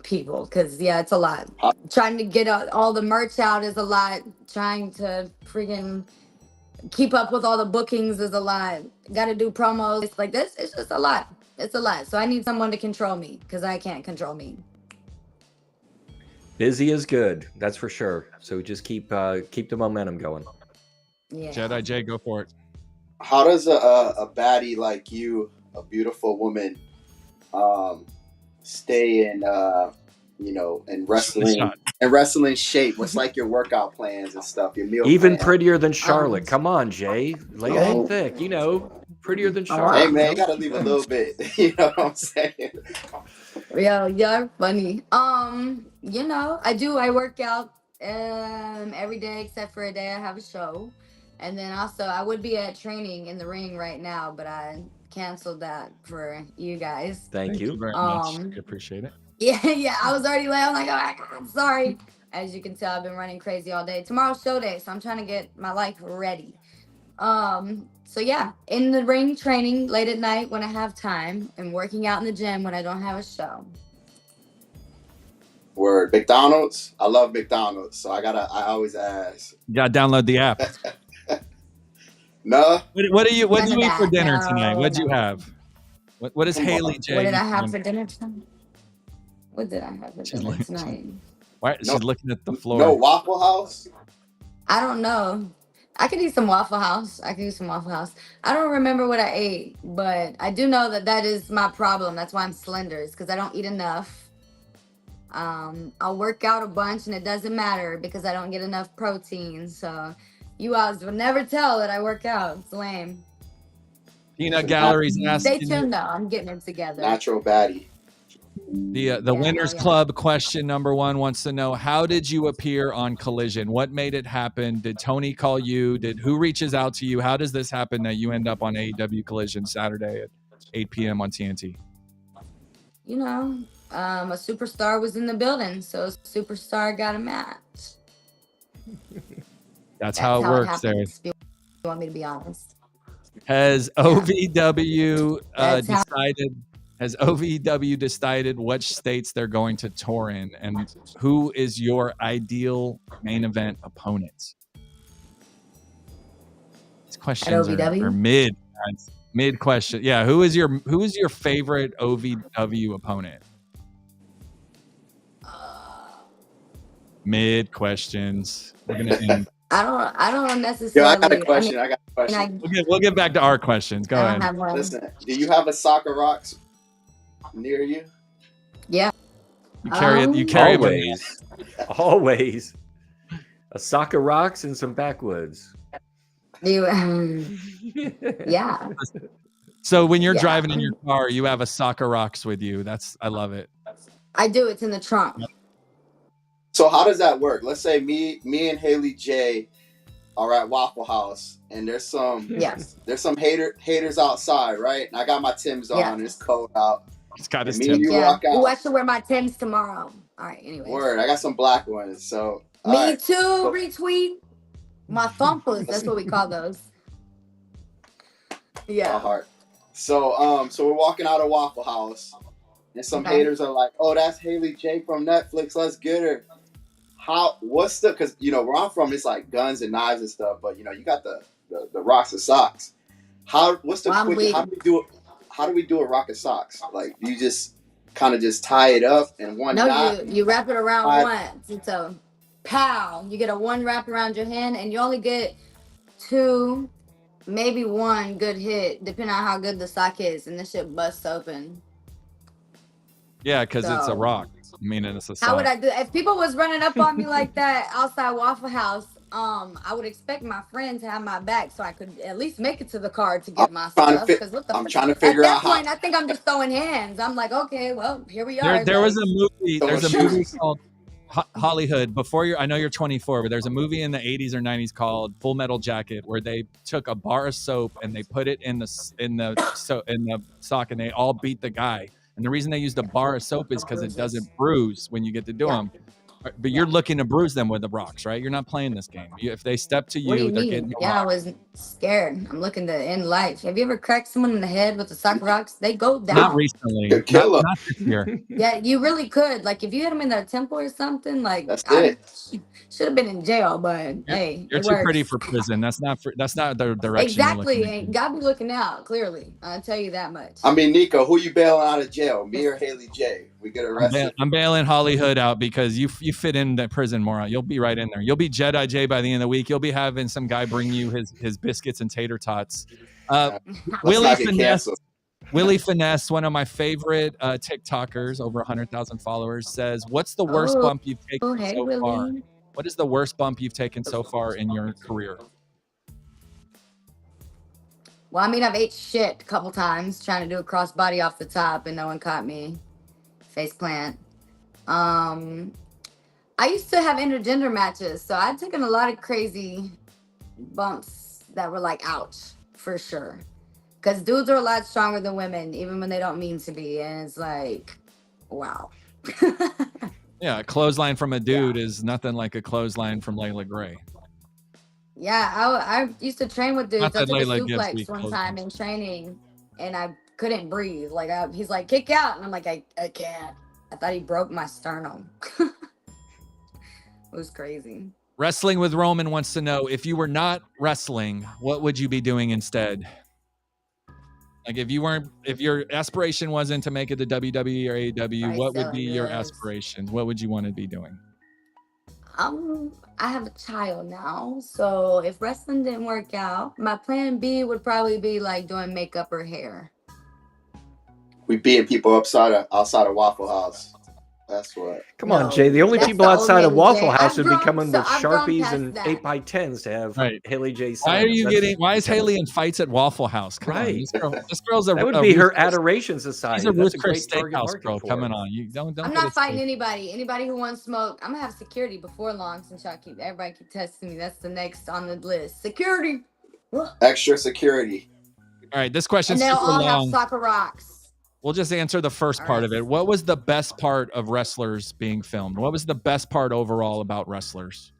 people because, it's a lot. Trying to get all the merch out is a lot. Trying to freaking keep up with all the bookings is a lot. Got to do promos. It's like this. It's just a lot. It's a lot. So I need someone to control me because I can't control me. Busy is good. That's for sure. So just keep the momentum going. Yeah. Jedi Jay, go for it. How does a baddie like you, a beautiful woman, stay in wrestling shape? What's like your workout plans and stuff? Your meal even plan? Prettier than Charlotte. Come on, Jay, lay it thick. Prettier than Charlotte. Hey man, you gotta leave a little bit. You know what I'm saying? Yeah, you're funny. I work out every day except for a day I have a show. And then also I would be at training in the ring right now, but I canceled that for you guys. Thank you very much. I appreciate it. Yeah. I was already late. I'm like, oh, I'm sorry. As you can tell, I've been running crazy all day. Tomorrow's show day, so I'm trying to get my life ready. So yeah, in the ring training late at night when I have time, and working out in the gym when I don't have a show. Word. McDonald's. I love McDonald's, so I always ask. You gotta download the app. No. What do you None of eat for that. dinner tonight? No, What'd you no. have? What is Come Haley on. J? What did I eat have for for dinner? dinner tonight? What did I have for She's dinner like, tonight? why? No. She's looking at the floor. No Waffle House. I don't know. I could eat some Waffle House. I don't remember what I ate, but I do know that that is my problem. That's why I'm slender. It's because I don't eat enough. I'll work out a bunch, and it doesn't matter because I don't get enough protein. So you guys will never tell that I work out. It's lame. Peanut Gallery's Stay asking you. tuned though. I'm getting it together. Natural baddie. The Winners Club question number 1 wants to know, how did you appear on Collision? What made it happen? Did Tony call you? Who reaches out to you? How does this happen that you end up on AEW Collision Saturday at 8 p.m. on TNT? You know, a superstar was in the building, so a superstar got a match. That's how it works there. If you want me to be honest. Has OVW decided which states they're going to tour in, and who is your ideal main event opponent? These questions are mid question. Yeah, who is your favorite OVW opponent? Mid questions. We're gonna end. I don't necessarily. Yeah, I got a question. We'll get back to our questions. Go ahead. Listen, do you have a Soccer Rocks near you? Yeah. You carry always. Always. A Soccer Rocks and some backwoods. Yeah. So when you're driving in your car, you have a Soccer Rocks with you. I love it. I do. It's in the trunk. So how does that work? Let's say me and Haley J are at Waffle House, and there's some haters outside, right? And I got my Timbs on. And it's cold out. He's got his Timbs. I should wear my Timbs tomorrow. All right. Anyway. Word. I got some black ones. So me too. Retweet my thumpers. That's what we call those. Yeah. Heart. So we're walking out of Waffle House, and some haters are like, "Oh, that's Haley J from Netflix. Let's get her." Because where I'm from, it's like guns and knives and stuff, but you got the rocks and socks. How do we do a rock and socks? Like, you just kind of just tie it up in one knot? You wrap it around once. It's a pow. You get a one wrap around your hand, and you only get 2, maybe 1 good hit, depending on how good the sock is, and this shit busts open. Yeah, because it's a rock. I mean, it's a sock. How would I do? If people was running up on me like that outside Waffle House, I would expect my friend to have my back so I could at least make it to the car to get my stuff. I'm trying to figure out how. At that point, I think I'm just throwing hands. I'm like, okay, well, here we are. There was a movie. There's a movie called HollyHood. I know you're 24, but there's a movie in the 80s or 90s called Full Metal Jacket where they took a bar of soap and they put it in the sock and they all beat the guy. And the reason they used a bar of soap is because it doesn't bruise when you get to do them. But you're looking to bruise them with the rocks, right? You're not playing this game. If they step to you, they're getting. Yeah, I was scared. I'm looking to end life. Have you ever cracked someone in the head with the Soccer Rocks? They go down. Not recently. Not this year. Yeah, you really could. Like, if you hit them in their temple or something, like, that's it. Should have been in jail, but hey, you're too pretty for prison. That's not the direction. Exactly. Got me looking out. Clearly, I'll tell you that much. I mean, Niko, who you bailing out of jail? Me or Haley J? We get arrested. I'm bailing HollyHood out because you fit in the prison more. You'll be right in there. You'll be Jedi Jay by the end of the week. You'll be having some guy bring you his biscuits and tater tots. Willie Finesse, one of my favorite TikTokers, over 100,000 followers, says, "What's the worst bump you've taken so far? What is the worst bump you've taken so far in your career?" Well, I mean, I've ate shit a couple times trying to do a crossbody off the top, and no one caught me. Face plant. I used to have intergender matches, so I'd taken a lot of crazy bumps that were like, ouch, for sure. Because dudes are a lot stronger than women, even when they don't mean to be. And it's like, wow. Yeah, a clothesline from a dude is nothing like a clothesline from Layla Gray. Yeah, I used to train with dudes. Not I that took a Layla gives suplex weak one clothesline. time in training, and I couldn't breathe. Like he's like, kick out, and I'm like, I can't. I thought he broke my sternum. It was crazy. Wrestling with Roman wants to know, if you were not wrestling, what would you be doing instead? Like if your aspiration wasn't to make it to WWE or AEW, Probably what would be selling your drugs. aspirations? What would you want to be doing? I have a child now, so if wrestling didn't work out, my plan B would probably be like doing makeup or hair. We beating people outside of Waffle House. That's what. Come on, Jay. The only that's people the outside of old Waffle Jay. House would be I've coming grown- with so I've grown Sharpies past and that. 8x10s to have Right. Haley J. Why are you That's- getting? Why is Haley in fights at Waffle House? Come on, Right. this girl's a. That would a be her Ruth Chris- adoration society. She's a That's Ruth a Chris great target Steakhouse market girl for coming her. on. You don't. I'm get not it fighting straight. anybody. Anybody who wants smoke, I'm gonna have security before long. Since everybody keep testing me. That's the next on the list. Security. Extra security. All right, this question's And they'll super all have long. soccer rocks. We'll just answer the first All part right. of it. What was the best part of Wrestlers being filmed? What was the best part overall about Wrestlers?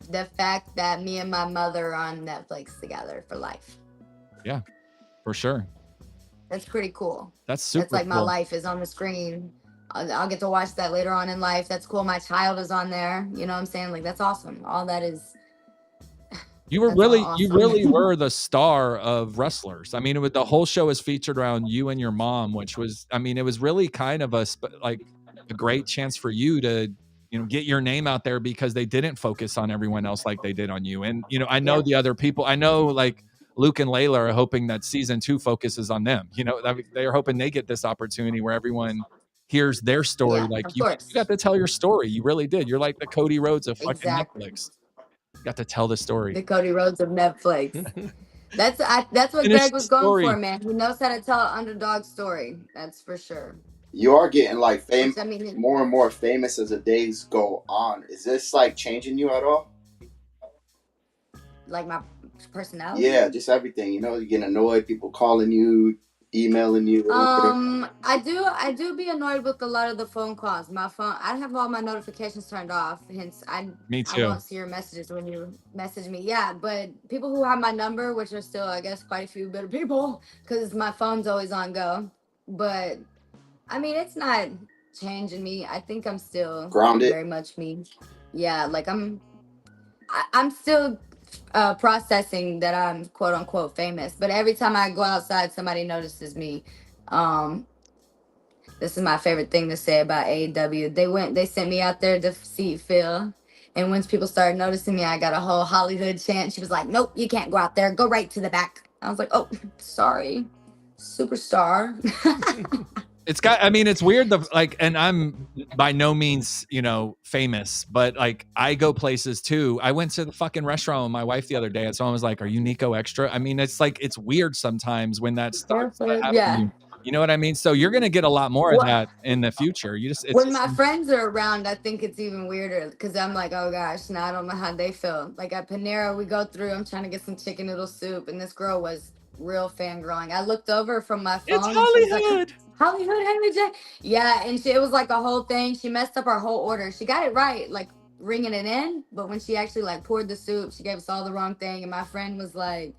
The fact that me and my mother are on Netflix together for life. Yeah, for sure. That's pretty cool. That's super That's like my cool. life is on the screen. I'll get to watch that later on in life. That's cool. My child is on there. You know what I'm saying? Like, that's awesome. All that is. You were That's really, all you awesome. really were the star of Wrestlers. I mean, the whole show is featured around you and your mom, which was, I mean, it was really kind of a great chance for you to, get your name out there, because they didn't focus on everyone else like they did on you. And, I know Yeah. the other people, I know like Luke and Layla are hoping that season 2 focuses on them. They are hoping they get this opportunity where everyone hears their story. Yeah, Like of you course. got to tell your story. You really did. You're like the Cody Rhodes of fucking Exactly. Netflix. You got to tell the story. The Cody Rhodes of Netflix. That's what Finish Greg the was going story. for, man. He knows how to tell an underdog story. That's for sure. You are getting like Which, I mean, more and more famous as the days go on. Is this like changing you at all? like my personality. Yeah, just everything. You're getting annoyed. People calling you, emailing you. I do be annoyed with a lot of the phone calls. My phone, I have all my notifications turned off. Hence, Me I too. won't see your messages when you message me. Yeah, but people who have my number, which are still, I guess, quite a few better people, because my phone's always on go. But I mean, it's not changing me. I think I'm still Grounded. very much me. Yeah, like I'm still processing that I'm quote unquote famous. But every time I go outside, somebody notices me. This is my favorite thing to say about AEW. They sent me out there to see Phil. And once people started noticing me, I got a whole HollyHood chant. She was like, nope, you can't go out there. Go right to the back. I was like, oh, sorry. Superstar. It's weird. And I'm by no means, famous, but like I go places too. I went to the fucking restaurant with my wife the other day, and someone was like, "Are you Niko Exxtra?" I mean, it's weird sometimes when that starts. Yeah. You know what I mean? So you're gonna get a lot more of that in the future. When my friends are around, I think it's even weirder because I'm like, oh gosh, now I don't know how they feel. Like at Panera, we go through. I'm trying to get some chicken noodle soup, and this girl was real fangirling. I looked over from my phone. It's and she was like, HollyHood. HollyHood Haley J. Yeah, and it was like a whole thing. She messed up our whole order. She got it right, like ringing it in, but when she actually like poured the soup, she gave us all the wrong thing. And my friend was like,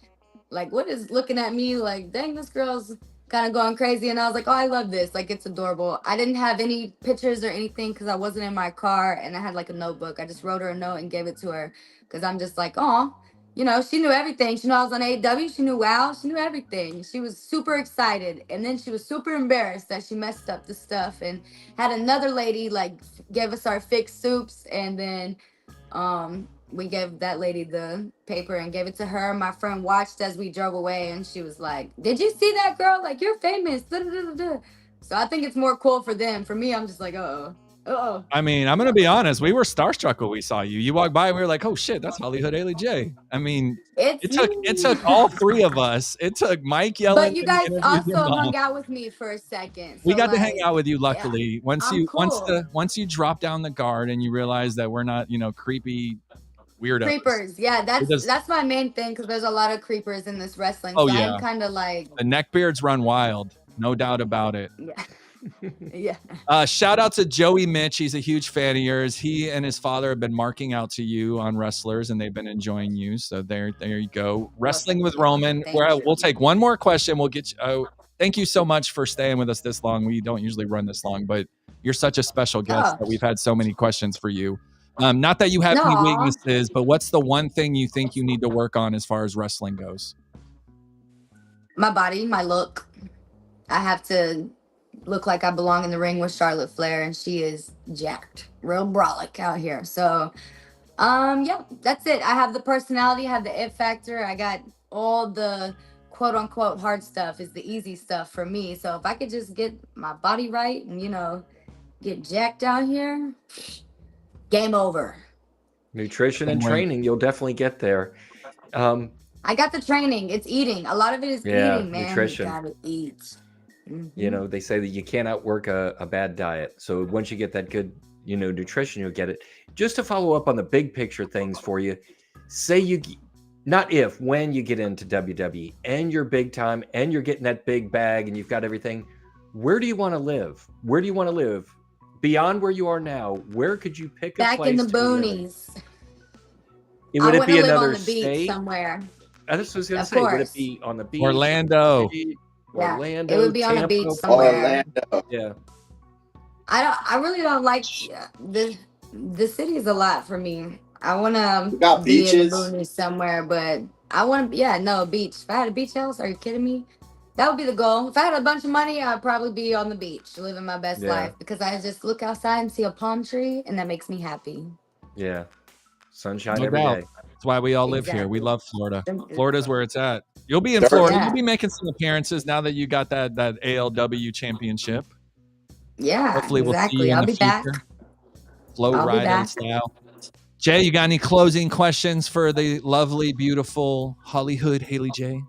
what is looking at me like, dang, this girl's kind of going crazy. And I was like, oh, I love this. Like, it's adorable. I didn't have any pictures or anything because I wasn't in my car, and I had like a notebook. I just wrote her a note and gave it to her because I'm just like, oh. She knew everything. She knew I was on AEW. She knew WoW. She knew everything. She was super excited. And then she was super embarrassed that she messed up the stuff and had another lady, like, give us our fixed soups. And then we gave that lady the paper and gave it to her. My friend watched as we drove away, and she was like, did you see that girl? Like, you're famous. Da-da-da-da-da. So I think it's more cool for them. For me, I'm just like, uh-oh. I mean, I'm gonna be honest. We were starstruck when we saw you. You walked by, and we were like, "Oh shit, that's HollyHood Haley J." I mean, it took all three of us. It took Mike yelling. But you guys also hung out with me for a second. So we got to hang out with you. Luckily, yeah, once you drop down the guard and you realize that we're not, creepy weirdos. Creepers, yeah, that's my main thing because there's a lot of creepers in this wrestling. Oh so yeah, I'm kind of like the neckbeards run wild, no doubt about it. Yeah. Yeah. Shout out to Joey Mitch. He's a huge fan of yours. He and his father have been marking out to you on Wrestlers, and they've been enjoying you. So there you go. Wrestling with Roman. We'll take one more question. We'll get you. Thank you so much for staying with us this long. We don't usually run this long, but you're such a special guest that we've had so many questions for you. Not that you have any weaknesses, but what's the one thing you think you need to work on as far as wrestling goes? My body, my look. I have to look like I belong in the ring with Charlotte Flair, and she is jacked, real brolic out here. So, yeah, that's it. I have the personality, I have the it factor. I got all the quote unquote hard stuff is the easy stuff for me. So if I could just get my body right and, get jacked out here, game over. Nutrition and training, you'll definitely get there. I got the training. It's eating. A lot of it is eating, man. Nutrition. You gotta eat. Mm-hmm. They say that you can't outwork a bad diet. So once you get that good, nutrition, you'll get it. Just to follow up on the big picture things for you, when you get into WWE and you're big time and you're getting that big bag and you've got everything, where do you want to live? Where do you want to live? Beyond where you are now, where could you pick a place? Back in the boonies. Would it be another on the beach state somewhere? I just was going to say, would it be on the beach? Orlando. Orlando. It would be on the beach somewhere. Orlando. Yeah. I really don't like the city is a lot for me. I want to be beaches. in the boonies somewhere, but I want to, beach. If I had a beach house, are you kidding me? That would be the goal. If I had a bunch of money, I'd probably be on the beach, living my best life, because I just look outside and see a palm tree, and that makes me happy. Yeah. Sunshine every day. That's why we all live here. We love Florida. Florida's where it's at. You'll be in Florida. Yeah. You'll be making some appearances now that you got that ALW championship. Yeah, hopefully we'll see you I'll in the be back. future. Flow riding style. Jay, you got any closing questions for the lovely, beautiful HollyHood Haley J?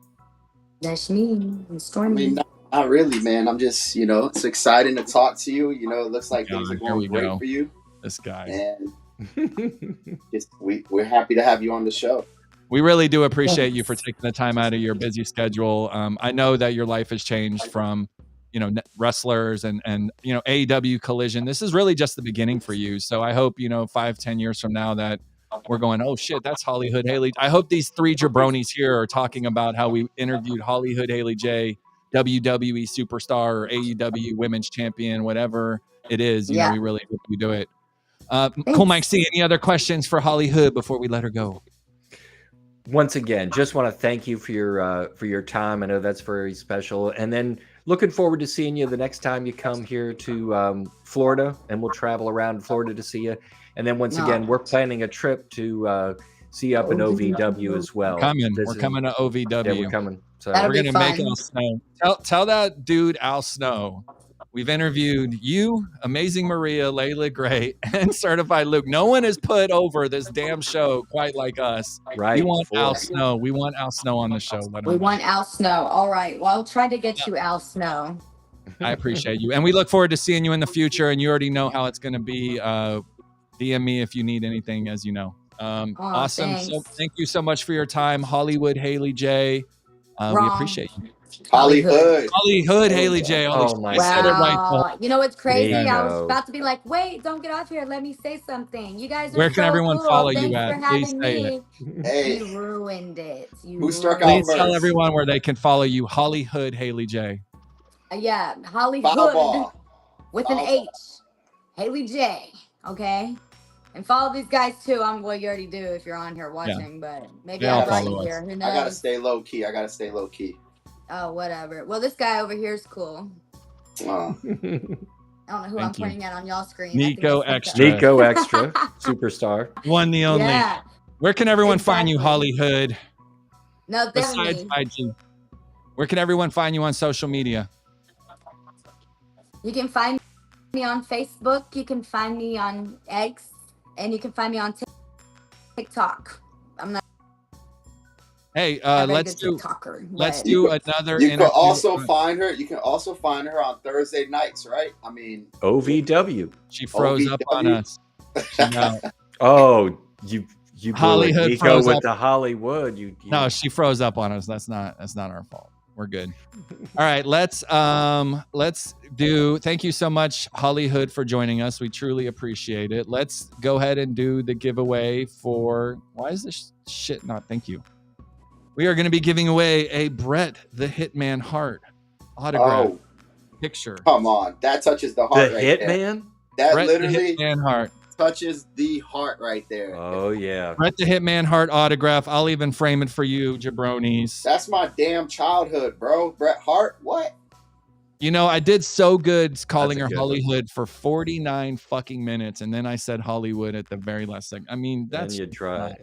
That's me. I'm Stormy. I mean, not really, man. I'm just, it's exciting to talk to you. It looks like things are going great for you. This guy. And we're happy to have you on the show. We really do appreciate you for taking the time out of your busy schedule. I know that your life has changed from, wrestlers and AEW Collision. This is really just the beginning for you. So I hope, 5-10 years from now that we're going, oh shit, that's HollyHood Haley. I hope these three jabronis here are talking about how we interviewed HollyHood Haley J, WWE superstar or AEW women's champion, whatever it is. We really hope you do it. Cool, Mike C. Any other questions for HollyHood before we let her go? Once again, just want to thank you for your time. I know that's very special. And then looking forward to seeing you the next time you come here to Florida, and we'll travel around Florida to see you. And then once again, we're planning a trip to see you up in OVW as well. We're coming to OVW. Yeah, we're coming. So That'll we're going to make Al Snow. Tell that dude, Al Snow, we've interviewed you, Amazing Maria, Layla Gray, and Certified Luke. No one has put over this damn show quite like us. Right. We want Al Snow. We want Al Snow on the show. We want Al Snow. All right. Well, I'll try to get you Al Snow. I appreciate you. And we look forward to seeing you in the future. And you already know how it's going to be. DM me if you need anything, as you know. Awesome. Thanks. So thank you so much for your time. HollyHood Haley J. We appreciate you. HollyHood Haley J. Oh my said it right. You know what's crazy? Niko. I was about to be like, wait, don't get off here. Let me say something. You guys are Where can everyone cool. follow Thanks you at? for having Please say me. Hey, You ruined it. Who struck out Please first? tell everyone where they can follow you. HollyHood Haley J. Yeah, HollyHood Foul with an H. Haley J. Okay? And follow these guys too. Well, you already do if you're on here watching, but maybe Yeah, I'll I'll write follow here. us. Who knows? I gotta stay low key. Oh, whatever. Well, this guy over here is cool. I don't know who I'm pointing at on y'all screen. Niko Exxtra. Niko Exxtra, superstar. One, the only. Yeah. Where can everyone find you, HollyHood? No, Besides definitely. IG. Where can everyone find you on social media? You can find me on Facebook. You can find me on X. And you can find me on TikTok. I'm not Hey, a very let's good do TikToker. another You interview. can also find her. You can also find her on Thursday nights, right? I mean, OVW. She froze up on us. No, Oh, you HollyHood Niko froze with up. the Hollywood. You no, she froze up on us. That's not our fault. We're good. All right, let's do. Thank you so much, HollyHood, for joining us. We truly appreciate it. Let's go ahead and do the giveaway for. Why is this shit not? Thank you. We are going to be giving away a Bret the Hitman Hart autograph picture. Come on, that touches the heart. The right Hitman. There. That Bret literally the Hitman Hart touches the heart right there. Oh yeah. Bret the Hitman Hart autograph. I'll even frame it for you, jabronis. That's my damn childhood, bro. Bret Hart. What? You know, I did so good calling her That's a good HollyHood for 49 fucking minutes, and then I said Hollywood at the very last second. I mean, that's. Then you try.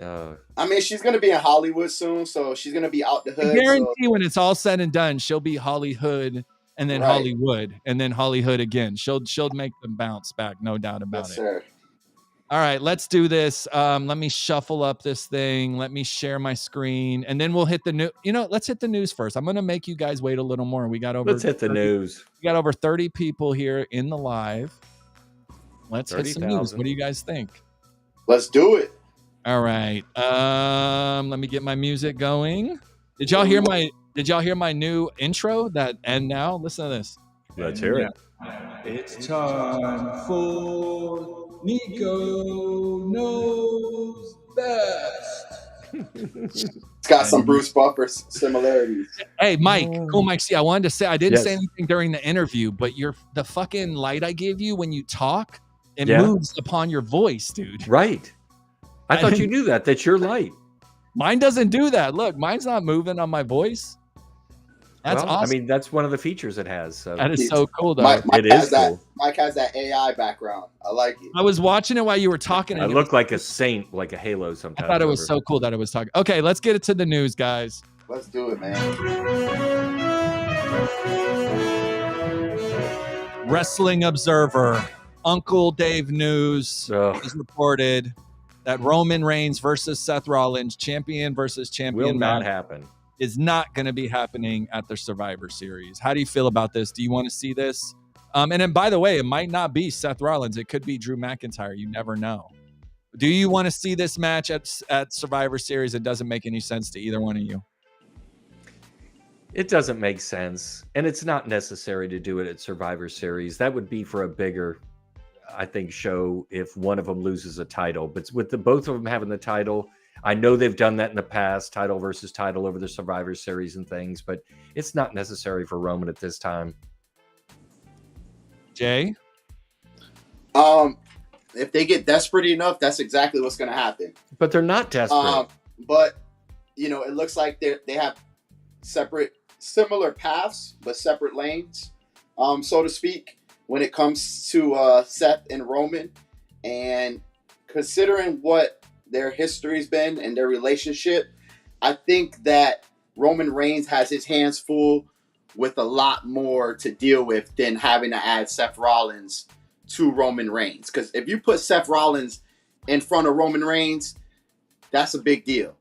I mean, she's gonna be in Hollywood soon, so she's gonna be out the hood. I guarantee when it's all said and done, she'll be HollyHood and then Hollywood and then HollyHood again. She'll make them bounce back, no doubt about it. Sir. All right, let's do this. Let me shuffle up this thing. Let me share my screen, and then we'll hit the news. You know, let's hit the news first. I'm going to make you guys wait a little more. We got over. Let's hit the news. We got over 30 people here in the live. Let's hit some news. 30,000. What do you guys think? Let's do it. All right. Let me get my music going. Did y'all hear my new intro? That and now listen to this. Let's hear it. It's time for Niko Knows Best. It's got some Bruce Buffer similarities. Hey, Mike, cool Mike. See, I wanted to say I didn't Yes. say anything during the interview, but the fucking light I give you when you talk, it Yeah. moves upon your voice, dude. Right. I thought you knew that. That's your light. Mine doesn't do that. Look, mine's not moving on my voice. That's Well, awesome. I mean, that's one of the features it has. So That is so cool, though. Mike It has is that. cool. Mike has that AI background. I like it. I was watching it while you were talking. I And look like a saint, like a halo sometimes. I thought it was so cool that it was talking. Okay, let's get it to the news, guys. Let's do it, man. Wrestling Observer, Uncle Dave News Ugh. has reported that Roman Reigns versus Seth Rollins, champion versus champion Will not match, happen. is not going to be happening at the Survivor Series. How do you feel about this? Do you want to see this? And then, by the way, it might not be Seth Rollins. It could be Drew McIntyre. You never know. Do you want to see this match at Survivor Series? It doesn't make any sense to either one of you. It doesn't make sense, and it's not necessary to do it at Survivor Series. That would be for a bigger, I think, show if one of them loses a title. But with the both of them having the title, I know they've done that in the past, title versus title over the Survivor Series and things, but it's not necessary for Roman at this time. Jay? If they get desperate enough, that's exactly what's going to happen. But they're not desperate. But you know, it looks like they have similar paths, but separate lanes, so to speak, when it comes to Seth and Roman. And considering what their history's been and their relationship, I think that Roman Reigns has his hands full with a lot more to deal with than having to add Seth Rollins to Roman Reigns. Because if you put Seth Rollins in front of Roman Reigns, that's a big deal.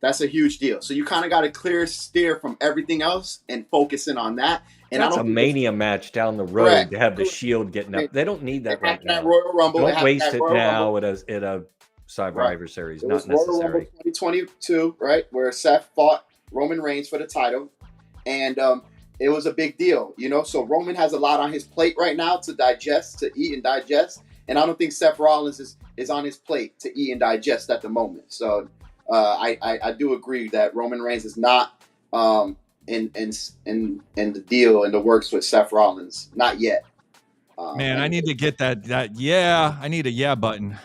That's a huge deal. So you kind of got to steer from everything else and focus in on that. And That's I a don't Mania match down the road Correct. to have the Shield getting up. They don't need that right now. that Royal Rumble. They Don't have waste that it Royal now Rumble. at a Survivor Series. It Not was Royal Rumble necessary. 2022, right, where Seth fought Roman Reigns for the title, and it was a big deal, you know. So Roman has a lot on his plate right now to eat and digest, and I don't think Seth Rollins is on his plate to eat and digest at the moment. So I do agree that Roman Reigns is not in the deal in the works with Seth Rollins, not yet. Man, I need to get that. Yeah, I need a yeah button.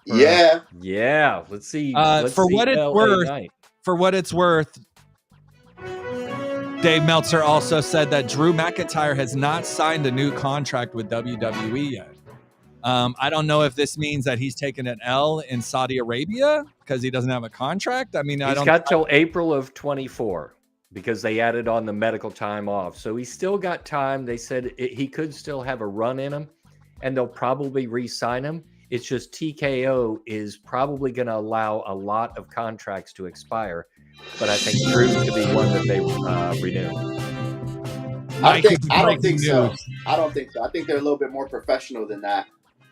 Yeah. Yeah, let's see. For what it's LA worth, Knight. For what it's worth, Dave Meltzer also said that Drew McIntyre has not signed a new contract with WWE yet. I don't know if this means that he's taken an L in Saudi Arabia because he doesn't have a contract. I mean, He's got till April of 24 because they added on the medical time off. So he's still got time. They said he could still have a run in him, and they'll probably re-sign him. It's just TKO is probably going to allow a lot of contracts to expire. But I think Drew's to be one that they renew. I don't think so. I think they're a little bit more professional than that.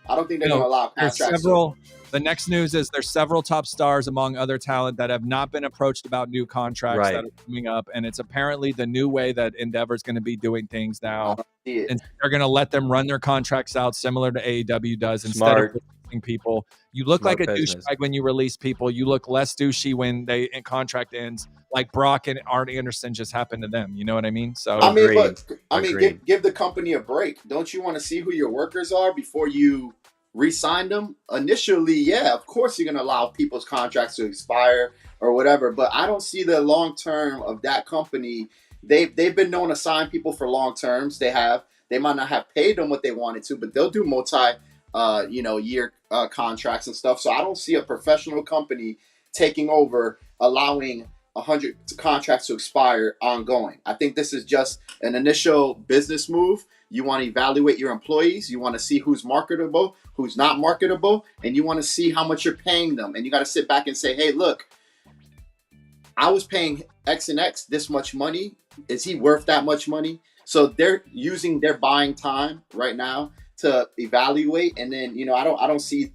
I don't think they're going to allow There's contracts. several. The next news is there's several top stars among other talent that have not been approached about new contracts that are coming up, and it's apparently the new way that Endeavor is going to be doing things now. And they're going to let them run their contracts out similar to AEW does instead of releasing people. You look like a douchebag when you release people. You look less douchey when they contract ends, like Brock and Arn Anderson just happened to them. You know what I mean? So I mean, look, give the company a break. Don't you want to see who your workers are before you re-sign them? Initially, yeah, of course you're going to allow people's contracts to expire or whatever, but I don't see the long term of that company. They've been known to sign people for long terms. They might not have paid them what they wanted to, but they'll do year contracts and stuff. So I don't see a professional company taking over, allowing 100 contracts to expire ongoing. I think this is just an initial business move. You want to evaluate your employees. You want to see who's marketable, who's not marketable, and you want to see how much you're paying them. And you got to sit back and say, hey, look, I was paying X and X this much money. Is he worth that much money? So they're using their buying time right now to evaluate. And then, I don't see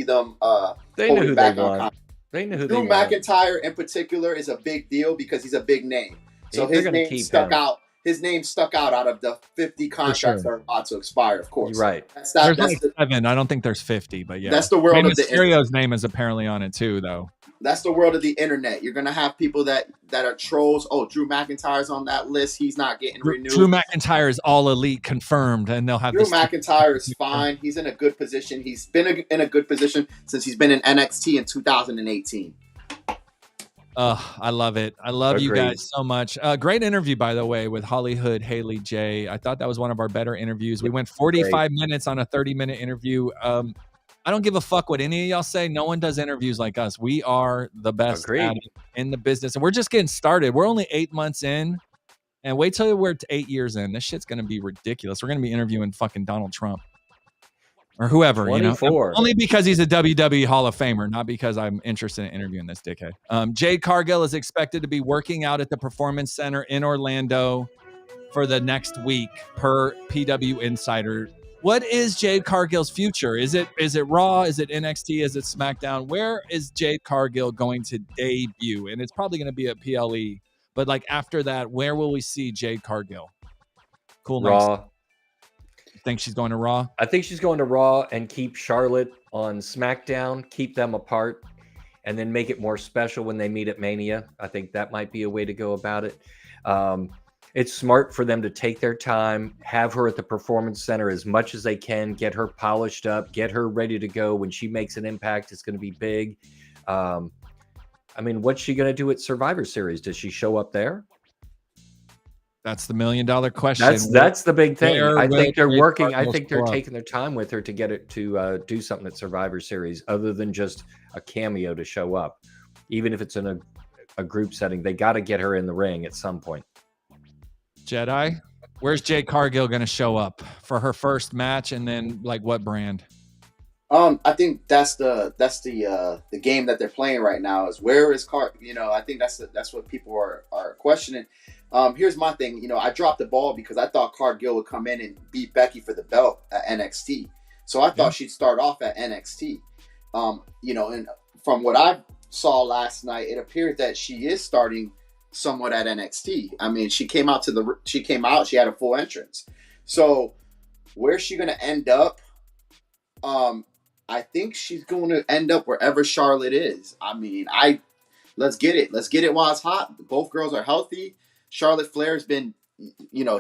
them holding back on. They know who Drew McIntyre in particular is a big deal because he's a big name. So his name stuck out. His name stuck out of the 50 contracts that are about to expire, of course. Right. There's like 7. I don't think there's 50, but yeah. That's the world of the Mysterio's name is apparently on it too, though. That's the world of the internet. You're gonna have people that are trolls. Oh, Drew McIntyre's on that list. He's not getting renewed. Drew McIntyre is all elite confirmed, and they'll have Drew McIntyre is fine. He's in a good position. He's been in a good position since he's been in NXT in 2018. I love it. I love you guys so much. Great interview, by the way, with HollyHood Haley J. I thought that was one of our better interviews. We went 45 minutes on a 30-minute interview. I don't give a fuck what any of y'all say. No one does interviews like us. We are the best at it in the business, and we're just getting started. We're only 8 months in, and wait till we're 8 years in. This shit's gonna be ridiculous. We're gonna be interviewing fucking Donald Trump or whoever, 24. Only because he's a WWE Hall of Famer, not because I'm interested in interviewing this dickhead. Jade Cargill is expected to be working out at the Performance Center in Orlando for the next week, per PW Insider. What is Jade Cargill's future? Is it Raw? Is it NXT? Is it SmackDown? Where is Jade Cargill going to debut? And it's probably going to be at PLE. But like after that, where will we see Jade Cargill? Cool. Raw. Think she's going to Raw? I think she's going to Raw and keep Charlotte on SmackDown, keep them apart, and then make it more special when they meet at Mania. I think that might be a way to go about it. It's smart for them to take their time, have her at the Performance Center as much as they can, get her polished up, get her ready to go. When she makes an impact, it's going to be big. I mean, what's she going to do at Survivor Series? Does she show up there? That's the $1 million question. That's the big thing. I think they're working. I think they're taking their time with her to get it to do something at Survivor Series other than just a cameo to show up. Even if it's in a group setting, they got to get her in the ring at some point. Jedi, where's Jade Cargill going to show up for her first match, and then like what brand? I think that's the game that they're playing right now. Is where is I think that's what people are questioning. Here's my thing. I dropped the ball because I thought Cargill would come in and beat Becky for the belt at NXT. So I thought she'd start off at NXT. And from what I saw last night, it appeared that she is starting somewhat at NXT. I mean, she came out. She had a full entrance. So where's she going to end up? I think she's going to end up wherever Charlotte is. I mean, let's get it. Let's get it while it's hot. Both girls are healthy. Charlotte Flair's been,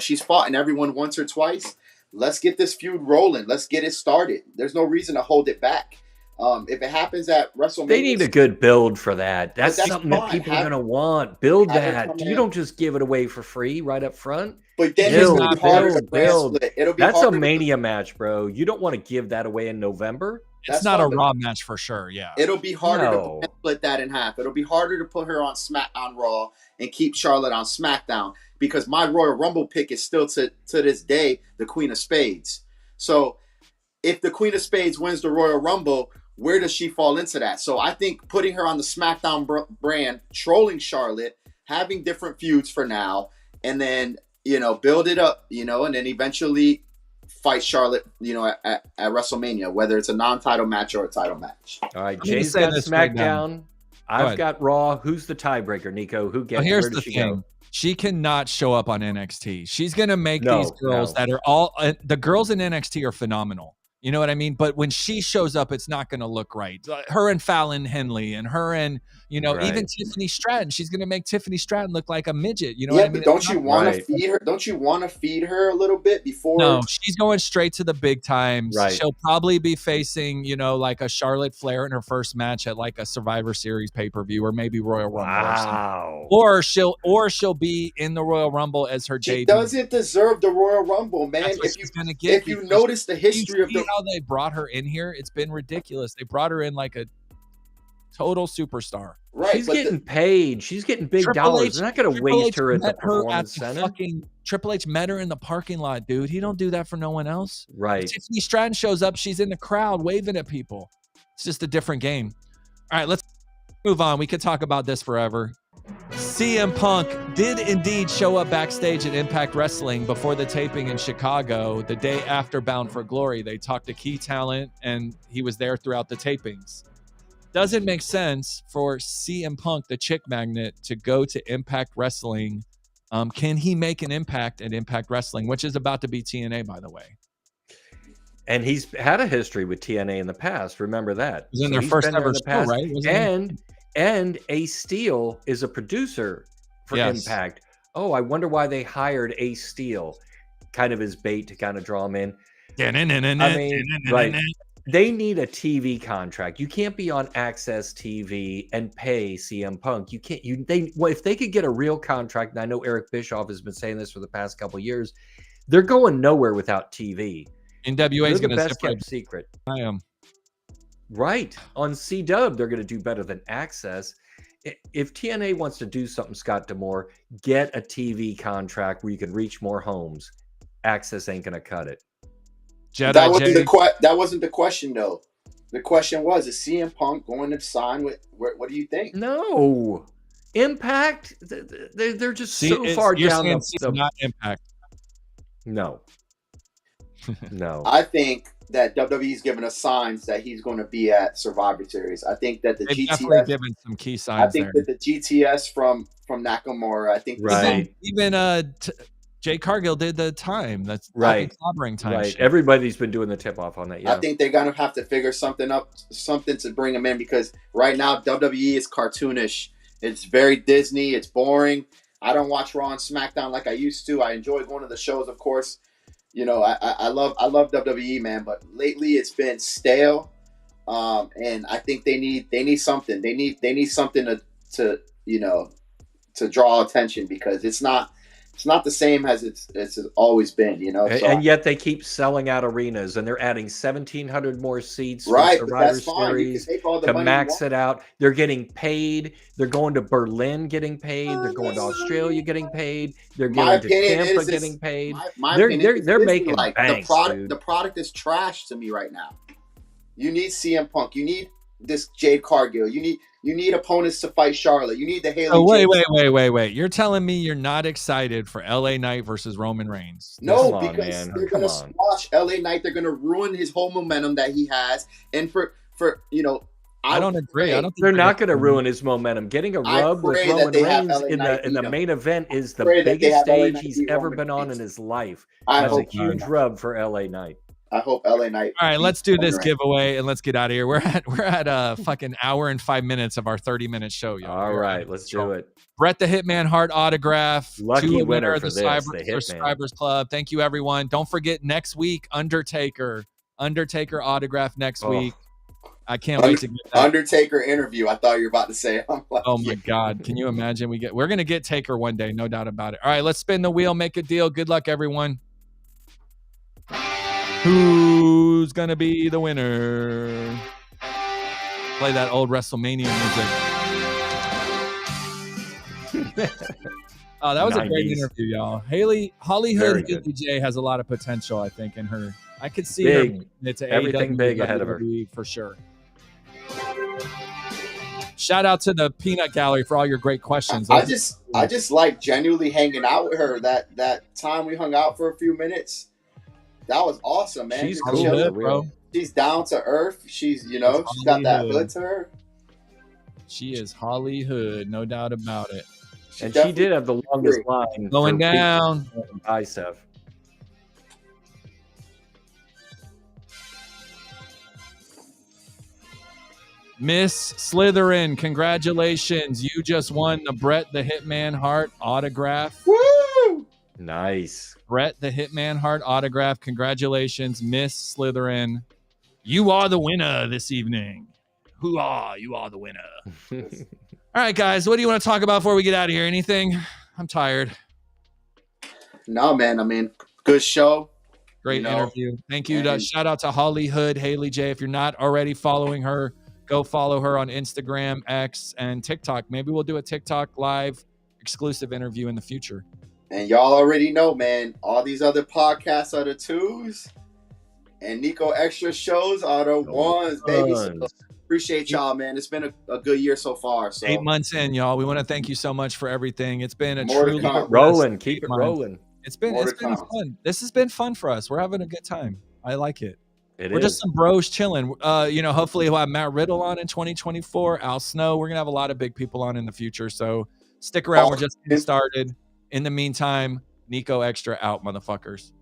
she's fought in everyone once or twice. Let's get this feud rolling. Let's get it started. There's no reason to hold it back. If it happens at WrestleMania, they need a good build for that. That's something that people are going to want. Build that. You don't just give it away for free right up front. But then build. It'll be That's a Mania match, bro. You don't want to give that away in November. It's not a Raw match for sure. Yeah, it'll be harder to split that in half. It'll be harder to put her on Raw and keep Charlotte on SmackDown, because my Royal Rumble pick is still to this day the Queen of Spades. So if the Queen of Spades wins the Royal Rumble, where does she fall into that? So I think putting her on the SmackDown brand, trolling Charlotte, having different feuds for now, and then build it up, and then eventually fight Charlotte, at WrestleMania, whether it's a non-title match or a title match. All right, I'm gonna Jay's say got this right now. SmackDown. I've got Raw. Who's the tiebreaker, Niko? Who gets? Here's Where the does she thing. go? She cannot show up on NXT. She's going to make these girls that are all the girls in NXT are phenomenal. You know what I mean? But when she shows up, it's not going to look right. Her and Fallon Henley and her and, even Tiffany Stratton. She's going to make Tiffany Stratton look like a midget. You know what I mean? But don't you want to feed her? Don't you want to feed her a little bit before? No, she's going straight to the big times. Right. She'll probably be facing, like a Charlotte Flair in her first match at like a Survivor Series pay-per-view or maybe Royal Rumble. Wow. Or she'll be in the Royal Rumble as her debut. She doesn't deserve the Royal Rumble, man. If you notice the history of how they brought her in here, it's been ridiculous. They brought her in like a total superstar. Right. She's getting paid. She's getting big dollars. They're not going to waste her at the Performance Center. Triple H met her in the parking lot, dude. He don't do that for no one else. Right. If Tiffany Stratton shows up, she's in the crowd waving at people. It's just a different game. All right, let's move on. We could talk about this forever. CM Punk did indeed show up backstage at Impact Wrestling before the taping in Chicago the day after Bound for Glory. They talked to key talent, and he was there throughout the tapings. Doesn't make sense for CM Punk, the chick magnet, to go to Impact Wrestling. Can he make an impact at Impact Wrestling, which is about to be TNA, by the way? And he's had a history with TNA in the past. Remember that. It was in their first ever show, right? And Ace Steel is a producer for Impact. Oh, I wonder why they hired Ace Steel, kind of as bait to kind of draw him in. I mean, right. They need a TV contract. You can't be on Access TV and pay CM Punk. You can't. If they could get a real contract, and I know Eric Bischoff has been saying this for the past couple of years, they're going nowhere without TV. NWA is going to best kept secret. I am. Right. On C-Dub, they're going to do better than Access. If TNA wants to do something, Scott D'Amore, get a TV contract where you can reach more homes. Access ain't going to cut it. That wasn't the question, though. The question was, is CM Punk going to sign with, what do you think? No. Impact, they're just so far down the... Not Impact. No. No. I think that WWE's given us signs that he's going to be at Survivor Series. I think that They've definitely given some key signs. I think that the GTS from Nakamura. I think even Jay Cargill did the time. That's right. Clobbering time. Right. Shit. Everybody's been doing the tip off on that. Yeah. I think they're gonna have to figure something to bring him in, because right now WWE is cartoonish. It's very Disney. It's boring. I don't watch Raw and SmackDown like I used to. I enjoy going to the shows, of course. I love WWE, man, but lately it's been stale. And I think they need something. They need something to draw attention, because it's not the same as it's always been, and yet they keep selling out arenas, and they're adding 1,700 more seats for right, Survivor Series to max it out. They're getting paid. They're going to Berlin getting paid. They're going to Australia getting paid. They're going to Tampa getting paid. They're making banks, dude. The product is trash to me right now. You need CM Punk. You need this Jade Cargill. You need opponents to fight Charlotte. You need the Haley. Oh, wait. You're telling me you're not excited for LA Knight versus Roman Reigns? No, because they're going to squash LA Knight. They're going to ruin his whole momentum that he has. And I don't agree. I don't think they're not going to ruin his momentum. Getting a rub with Roman Reigns in the main event is the biggest stage he's ever been on in his life. That's a huge rub for LA Knight. I hope LA Knight. All right, let's do this giveaway and let's get out of here. We're at a fucking hour and 5 minutes of our 30-minute show, y'all. All right, let's do it. Brett the Hitman Hart autograph. Lucky winner of the Subscribers Club. Thank you, everyone. Don't forget next week, Undertaker autograph next week. I can't wait to get that. Undertaker interview. I thought you were about to say. Oh my God. Can you imagine? We're going to get Taker one day. No doubt about it. All right, let's spin the wheel. Make a deal. Good luck, everyone. Who's going to be the winner? Play that old WrestleMania music. Oh, that was 90s. A great interview, y'all. HollyHood Haley J has a lot of potential, I think, in her. I could see her. It's everything big ahead of her. For sure. Shout out to the Peanut Gallery for all your great questions. I just like genuinely hanging out with her. That time we hung out for a few minutes. That was awesome, man. She's Just cool, chilling. for real. She's down to earth. She's, you know, she's got that hood to her. She is HollyHood, no doubt about it. And she did have the longest line going down. ISEF. Miss Slytherin, congratulations. You just won the Brett the Hitman Hart autograph. Woo! Nice. Brett the Hitman Hart autograph. Congratulations, Miss Slytherin. You are the winner this evening. Hoorah, you are the winner. All right, guys, what do you want to talk about before we get out of here? Anything? I'm tired. No, man. I mean, good show. Great interview. Thank you. Shout out to HollyHood Haley J. If you're not already following her, go follow her on Instagram, X, and TikTok. Maybe we'll do a TikTok live exclusive interview in the future. And y'all already know, man, all these other podcasts are the 2s. And Niko Exxtra shows are the 1s, baby. So appreciate y'all, man. It's been a good year so far. So 8 months in, y'all. We want to thank you so much for everything. It's been a More to truly come. Rolling. Keep it rolling. It's been fun. This has been fun for us. We're having a good time. I like it. We're just some bros chilling. Hopefully we'll have Matt Riddle on in 2024. Al Snow. We're gonna have a lot of big people on in the future. So stick around. We're just getting started. In the meantime, Niko Exxtra out, motherfuckers.